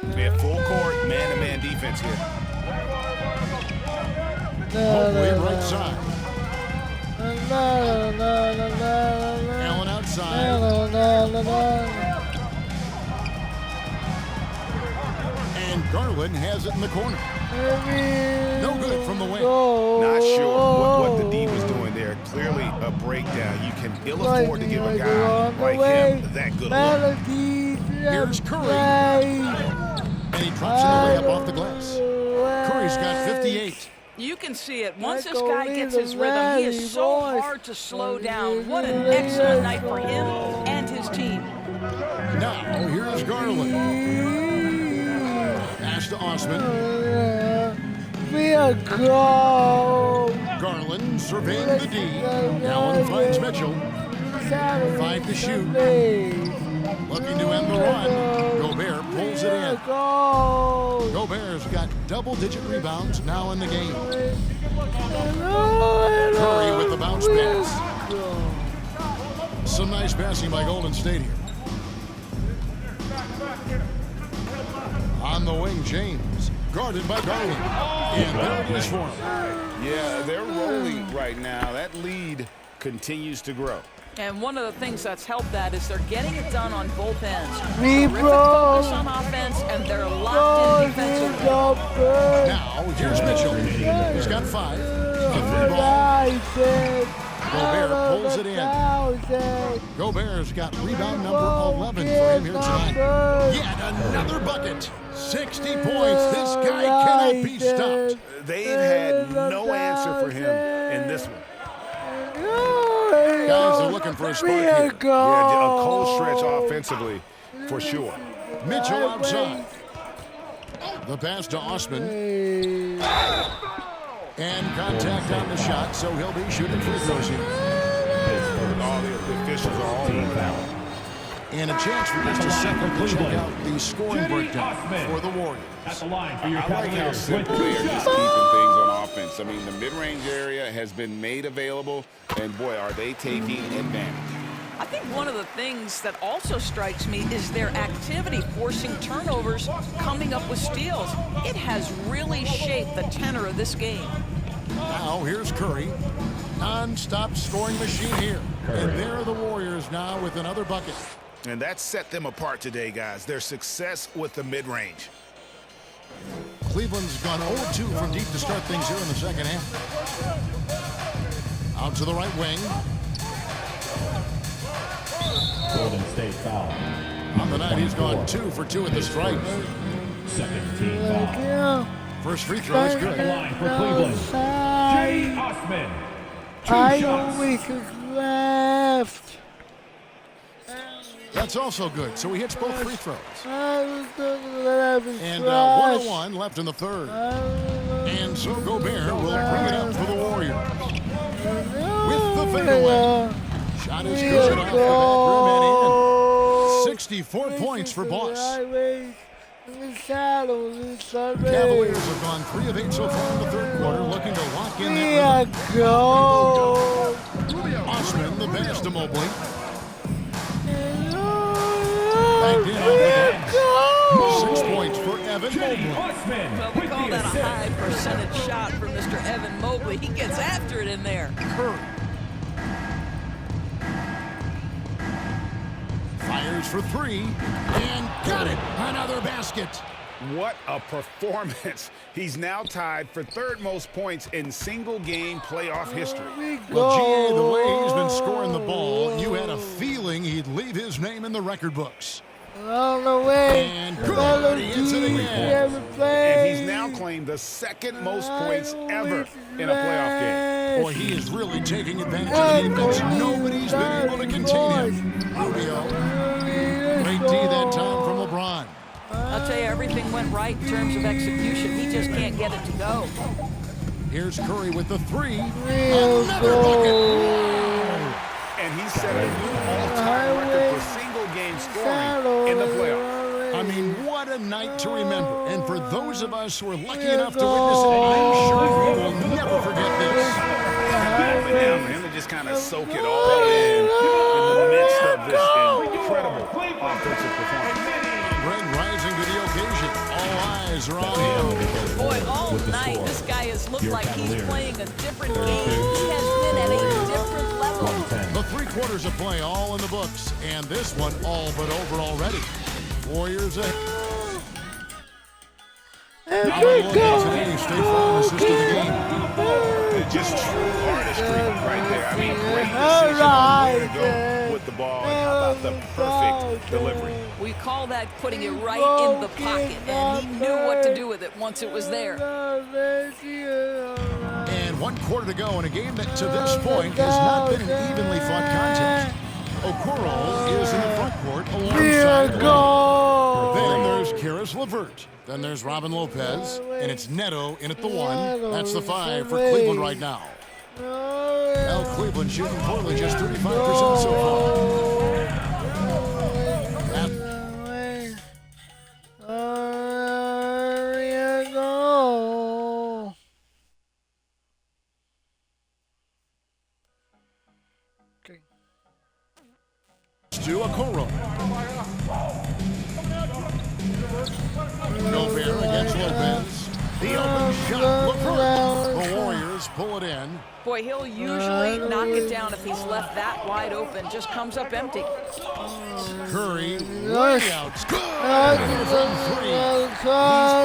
They have full court, man-to-man defense here. Mobley right side. Allen outside. And Garland has it in the corner. No good from the wing. Not sure what the D was doing there. Clearly a breakdown. You can ill afford to give a guy like him that good look. Here's Curry. And he drops it away up off the glass. Curry's got 58. You can see it. Once this guy gets his rhythm, he is so hard to slow down. What an excellent night for him and his team. Now, here's Garland. Pass to Osman. Garland surveying the D. Allen finds Mitchell. 5 to shoot. Looking to end the run. Gobert pulls it in. Gobert's got double-digit rebounds now in the game. Curry with the bounce pass. Some nice passing by Golden State here. On the wing, James. Guarded by Garland. And there it is for him. Yeah, they're rolling right now. That lead continues to grow. And one of the things that's helped that is they're getting it done on both ends. Terrific focus on offense, and they're locked in defensively. Now, here's Mitchell. He's got 5. A free ball. Gobert pulls it in. Gobert's got rebound number 11 for him here tonight. Yet another bucket. 60 points. This guy cannot be stopped. They've had no answer for him in this one. Guys are looking for a spark here. Yeah, a cold stretch offensively, for sure. Mitchell outside. The pass to Osman. And contact on the shot, so he'll be shooting free throws here. All the officials are all over that. And a chance for just a second to check out the scoring breakdown for the Warriors. At the line for your I like how Cavaliers simple with they two are just shots. keeping things on offense. I mean, the mid-range area has been made available, and boy, are they taking advantage. I think one of the things that also strikes me is their activity forcing turnovers, coming up with steals. It has really shaped the tenor of this game. Now here's Curry. Non-stop scoring machine here. And there are the Warriors now with another bucket. And that set them apart today, guys. Their success with the mid-range. Cleveland's gone 0-2 from deep to start things here in the second half. Out to the right wing. Golden State foul. On the night, he's gone 2 for 2 at the stripe. Second team foul. First free throw is good. At the line for Cleveland, J. Osman. I always left. That's also good. So he hits both free throws. And And 1:01 left in the third. And so Gobert will bring it up for the Warriors. With the fadeaway. Shot is good off the back rim and in. 64 points for Boss. Cavaliers have gone 3 of 8 so far in the third quarter, looking to lock in that rhythm. Osman, the pass to Mobley. Back in off the glass. 6 points for Evan Mobley. Well, we call that a high percentage shot for Mr. Evan Mobley. He gets after it in there. Curry. Fires for 3 and got it. Another basket. What a performance. He's now tied for third most points in single-game playoff history. Well, GA, the way he's been scoring the ball, you had a feeling he'd leave his name in the record books. On the way. And Curry hits it again. And he's now claimed the second most points ever in a playoff game. Boy, he is really taking advantage of the defense. Nobody's been able to contain him. Rubio. Great D that time from LeBron. I'll tell you, everything went right in terms of execution. He just can't get it to go. Here's Curry with the 3. Another bucket. And he set a new all-time record for single-game scoring in the playoffs. I mean, what a night to remember. And for those of us who are lucky enough to witness it, I'm sure we will never forget this. For him to just kind of soak it all in the midst of this incredible offensive performance. Greg rising to the occasion. All eyes are on him. Boy, all night, this guy has looked like he's playing a different game. He has been at a different level. The 3 quarters of play all in the books, and this one all but over already. Warriors ahead. Today, State Farm assist of the game. Just true artistry right there. I mean, great decision on where to go with the ball, and how about the perfect delivery. We call that putting it right in the pocket, and he knew what to do with it once it was there. And 1 quarter to go in a game that to this point has not been an evenly fought contest. Okoro is in the front court alongside Leonard. Then there's Karis LeVert. Then there's Robin Lopez. And it's Neto in at the 1. That's the 5 for Cleveland right now. Now Cleveland shooting poorly, just 35% so far. To Okoro. Gobert against Lopez. The open shot. LeVert. The Warriors pull it in. Boy, he'll usually knock it down if he's left that wide open. Just comes up empty. Curry way out. He's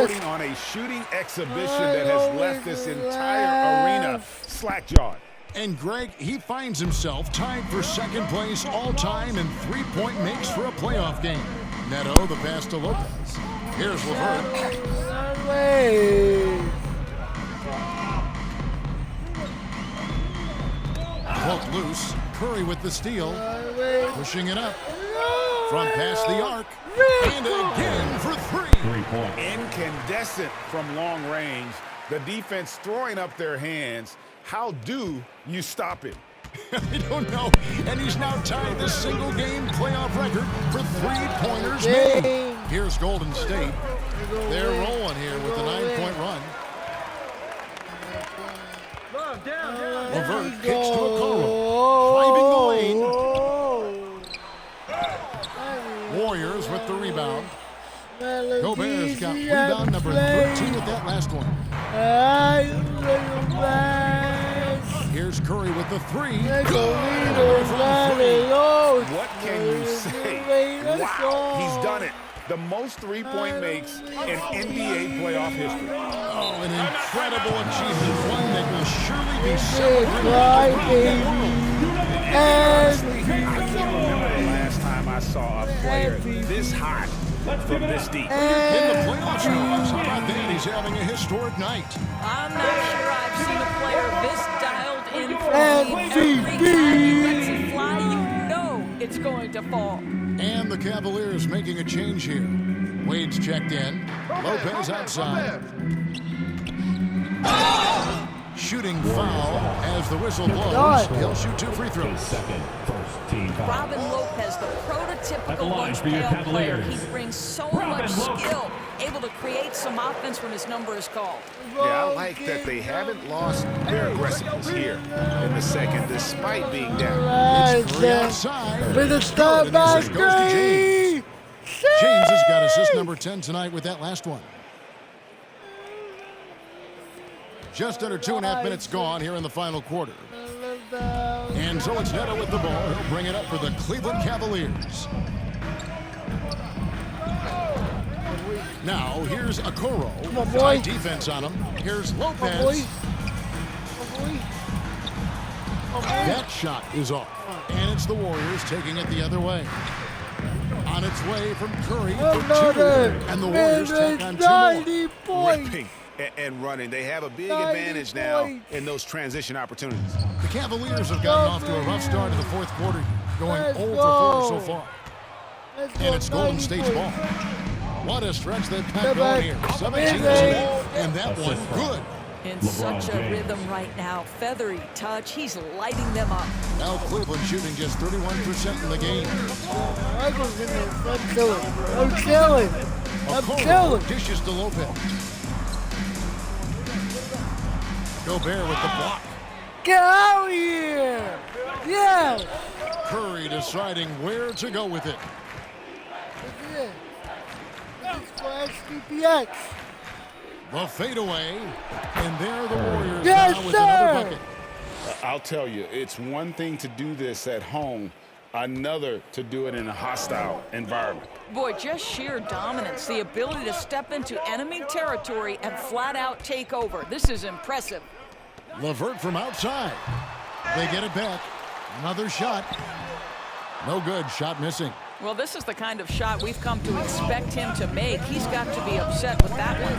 putting on a shooting exhibition that has left this entire arena slack-jawed. And Greg, he finds himself tied for second place all-time in 3-point makes for a playoff game. Neto, the pass to Lopez. Here's LeVert. Pulled loose. Curry with the steal. Pushing it up. From past the arc. And again for 3. Incandescent from long range. The defense throwing up their hands. How do you stop him? I don't know. And he's now tied the single-game playoff record for three-pointers made. Here's Golden State. They're rolling here with a 9-point run. Levert kicks to Okoro. Driving the lane. Warriors with the rebound. Gobert's got rebound number 13 with that last one. Here's Curry with the three. What can you say? Wow, he's done it. The most three-point makes in NBA playoff history. Oh, an incredible achievement. One that will surely be celebrated. Honestly, I can't remember the last time I saw a player this hot from this deep. In the playoffs, how about that? He's having a historic night. I'm not sure I've seen a player this dialed in from deep. Every time he lets it fly, you know it's going to fall. And the Cavaliers making a change here. Wade's checked in. Lopez outside. Shooting foul as the whistle blows. He'll shoot 2 free throws. Robin Lopez, the prototypical lunch pail player. He brings so much skill, able to create some offense when his number is called. Yeah, I like that they haven't lost their aggressiveness here in the second, despite being down. It's Curry outside. With a stop by James. James has got assist number 10 tonight with that last one. Just under 2.5 minutes gone here in the final quarter. And so it's Neto with the ball. He'll bring it up for the Cleveland Cavaliers. Now here's Okoro. Come on, boy. Defense on him. Here's Lopez. Come on, boy. That shot is off. And it's the Warriors taking it the other way. On its way from Curry for 2. And the Warriors take on 2 more. Ripping and running. They have a big advantage now in those transition opportunities. The Cavaliers have gotten off to a rough start in the fourth quarter, going 0 for 4 so far. And it's Golden State's ball. What a stretch they've got going here. 17 and that one good. In such a rhythm right now. Feathery touch. He's lighting them up. Now Cleveland shooting just 31% in the game. I'm killing. Dishes to Lopez. Gobert with the block. Get out of here! Yes! Curry deciding where to go with it. This is for XPPX. The fadeaway, and there the Warriors yes, now with another bucket. I'll tell you, it's one thing to do this at home, another to do it in a hostile environment. Boy, just sheer dominance, the ability to step into enemy territory and flat out take over. This is impressive. Levert from outside. They get it back. Another shot. No good. Shot missing. Well, this is the kind of shot we've come to expect him to make. He's got to be upset with that one.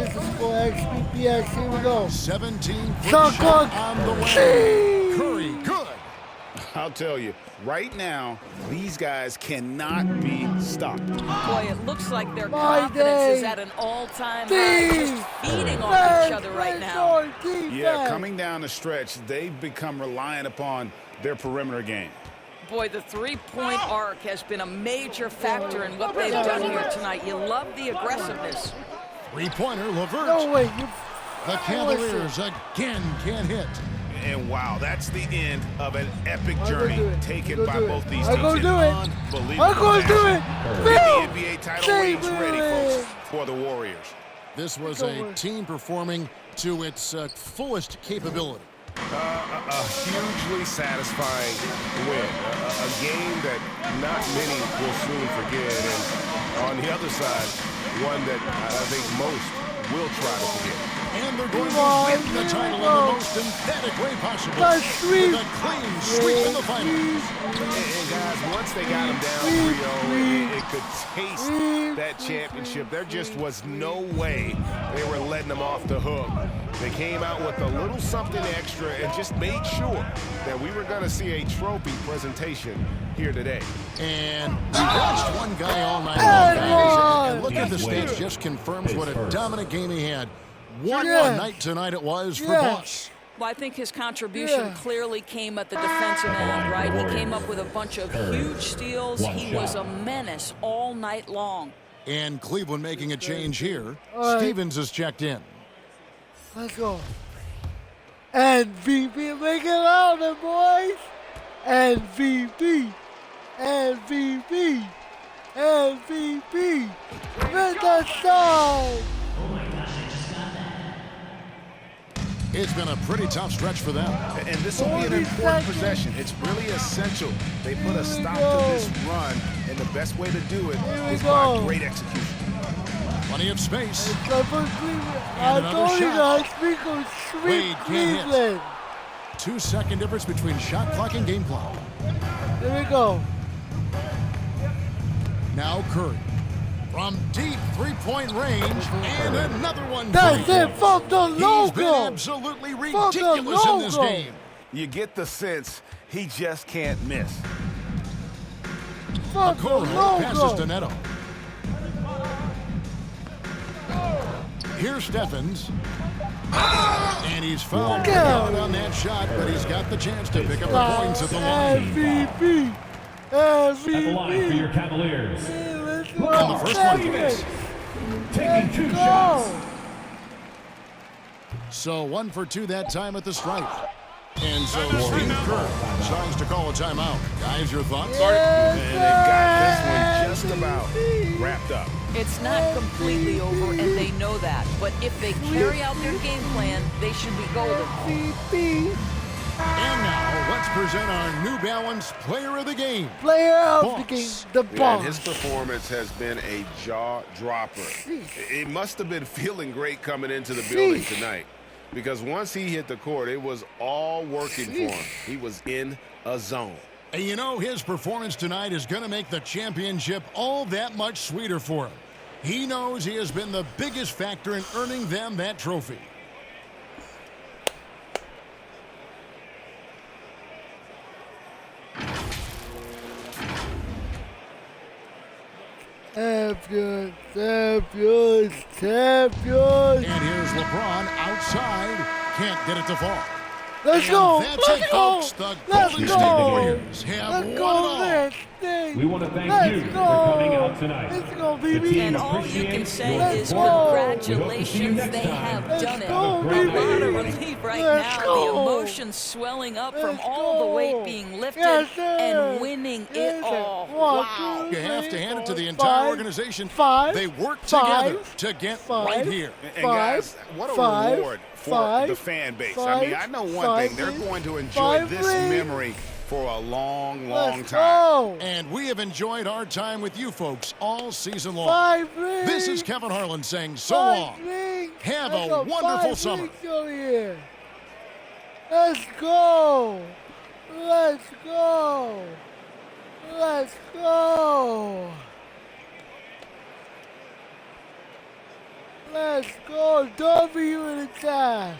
This is for XPPX. Here we go. 17-foot shot on the way. Curry, good. I'll tell you, right now, these guys cannot be stopped. Boy, it looks like their confidence is at an all-time high, just feeding off each other right now. Yeah, coming down the stretch, they've become reliant upon their perimeter game. Boy, the three-point arc has been a major factor in what they've done here tonight. You love the aggressiveness. Three-pointer, Levert. No way. The Cavaliers again can't hit. And wow, that's the end of an epic journey taken by both these teams. I'm going to do it. I'm going to do it. Get the NBA title reigns ready, folks, for the Warriors. This was a team performing to its fullest capability. A hugely satisfying win. A game that not many will soon forget. And on the other side, one that I think most will try to forget. And they're going to win the title in the most emphatic way possible. With a clean sweep in the finals. And guys, once they got them down 3-0, it could taste that championship. There just was no way they were letting them off the hook. They came out with a little something extra and just made sure that we were going to see a trophy presentation here today. And we watched one guy all night long, guys. And look at the stats, just confirms what a dominant game he had. What a night tonight it was for Boss. Well, I think his contribution clearly came at the defensive end, right? He came up with a bunch of huge steals. He was a menace all night long. And Cleveland making a change here. Stevens is checked in. Let's go. MVP, make it louder, boys. MVP. MVP. MVP. With the song. It's been a pretty tough stretch for them. And this will be an important possession. It's really essential. They put a stop to this run, and the best way to do it is by great execution. Plenty of space. I told you guys, we go sweep Cleveland. 2-second difference between shot clock and game clock. Here we go. Now Curry. From deep three-point range, and another one. That's it, fuck the logo. He's been absolutely ridiculous in this game. You get the sense he just can't miss. Fuck the logo. Passes to Neto. Here's Steffens. And he's fouled out on that shot, but he's got the chance to pick up the points at the line. MVP. At the line for your Cavaliers. On the first one. Taking 2 shots. So 1 for 2 that time at the stripe. And so Steve Kerr decides to call a timeout. Guys, your thoughts? And they've got this one just about wrapped up. It's not completely over, and they know that. But if they carry out their game plan, they should be golden. And now, let's present our New Balance Player of the Game. Player of the Game, the boss. His performance has been a jaw-dropper. It must have been feeling great coming into the building tonight, because once he hit the court, it was all working for him. He was in a zone. And you know, his performance tonight is going to make the championship all that much sweeter for him. He knows he has been the biggest factor in earning them that trophy. Champions, champions, champions. And here's LeBron outside. Can't get it to fall. Let's go. That's Let's it, go. folks. The Let's Golden go. State Warriors have Let's won it go. all. Let's thing. We want to thank Let's you go. for coming out tonight. Let's go, The baby. team And all you can appreciates say your is support. We hope to see you congratulations. next They time. have Let's done it. go, A baby. lot of relief right Let's now. go. The emotions swelling up from Let's all the go. weight being lifted Yes, sir. and winning Yes, it sir. all. 1, Wow. 2, You have to 3, hand it to the 4, entire 5, organization. 5, They work 5, together to get right here. And guys, what a 5, reward for 5, the fan base. 5, I mean, I know one 5, thing. They're going to enjoy 5, this memory for a long, long Let's time. go. And we have enjoyed our time with you folks all season long. 5 rings. This is Kevin Harlan saying so 5 long. rings. Have Let's a go. wonderful 5 summer. rings over here. Let's go. Let's go. Let's go. Let's go. W in the chat.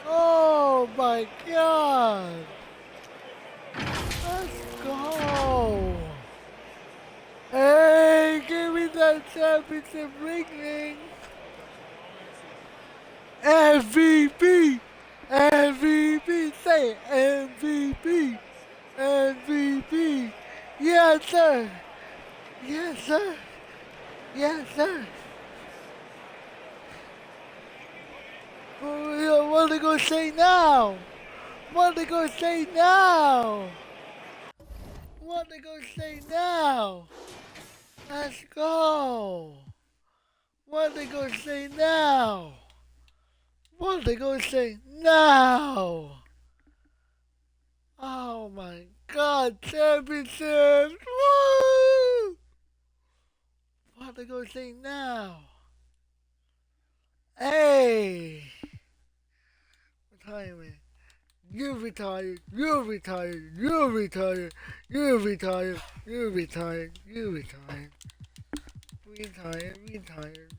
Oh my God. Let's go. Hey, give me that championship ring. MVP. MVP. Say it. MVP. MVP. Yes, sir. Yes, sir. Yes, sir. What are they going to say now? What are they going to say now? What are they going to say now? Let's go. What are they going to say now? What are they going to say now? Oh my God, championships! Woo! What are they going to say now? Hey! Retirement. You're retired. You're retired. You're retired. You're retired. You're retired. You're retired. Retired. Retired. Retired.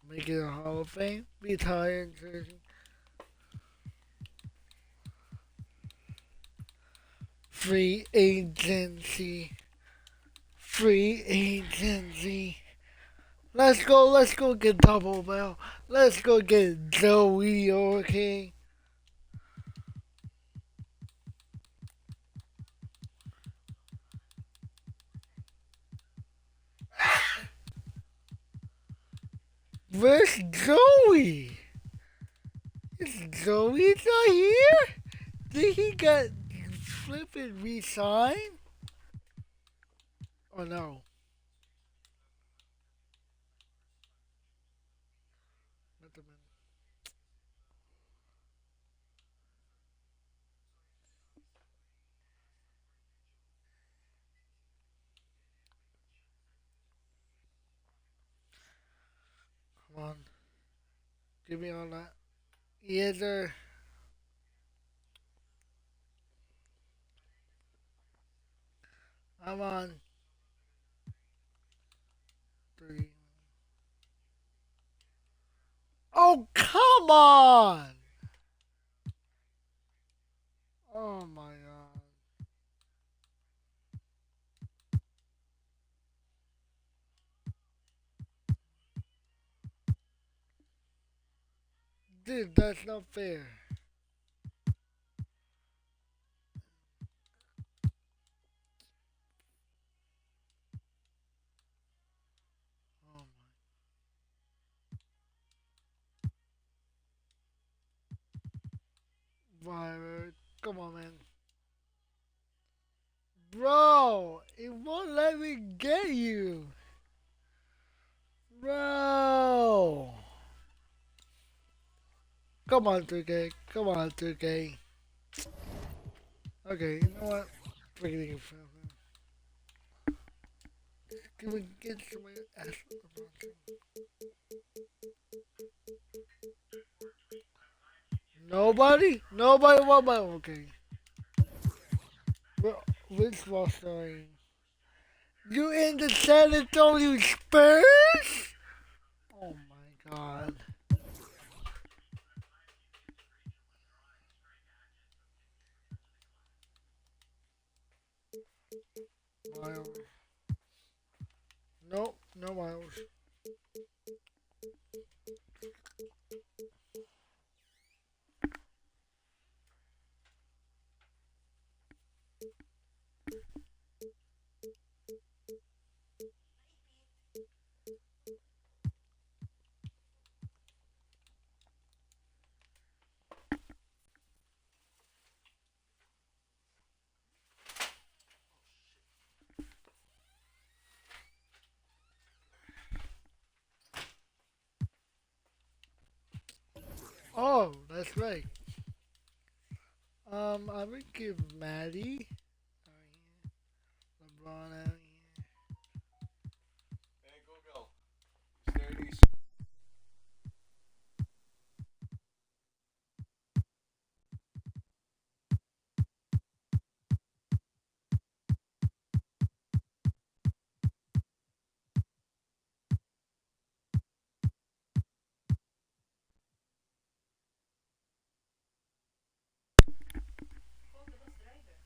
Make it a Hall of Fame. Retired jersey. Free agency. free agency. Let's go get Double Bell. Let's go get Joey, okay? Where's Joey? Is Joey not here? Did he get flipping re-signed? Oh no. Not the man. Come on. Give me all that. Yes, sir. I'm on. Three. Oh, come on! Oh my god. Dude, that's not fair. Oh my. Come on, man. Bro, it won't let me get you. Bro. Come on, 2K. Come on, 2K. Okay, you know what? Freaking it. Can we get somebody ass? Nobody? Nobody? What about? Okay. Bro, which roster? You in the San Antonio Spurs? Oh my god. Miles. Nope, no Miles. Oh, that's right. I would give Maddie LeBron out here. Hey, Google. Stay easy.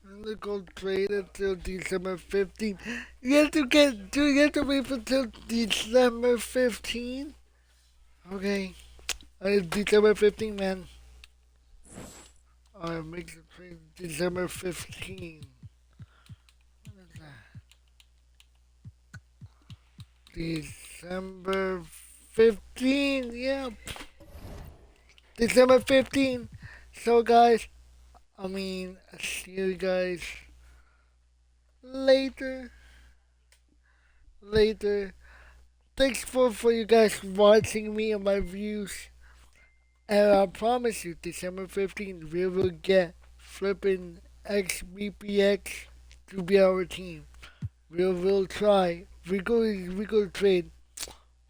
And they go trade until December 15th. You have to wait until December 15th? Okay. It's December 15th, man. Alright, make the trade December 15th. What is that? December 15th, yep. December 15th. So, guys, see you guys later. Later. Thanks for you guys watching me and my views. And I promise you, December 15th, we will get flipping XBPX to be our team. We will try. We go trade.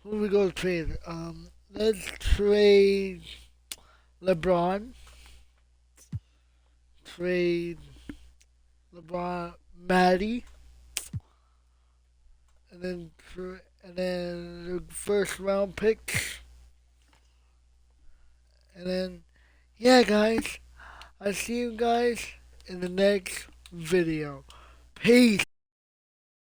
Who we go trade? Let's trade LeBron. Trade LeBron, Maddie, and then the first round picks, and then yeah, guys. I see you guys in the next video. Peace.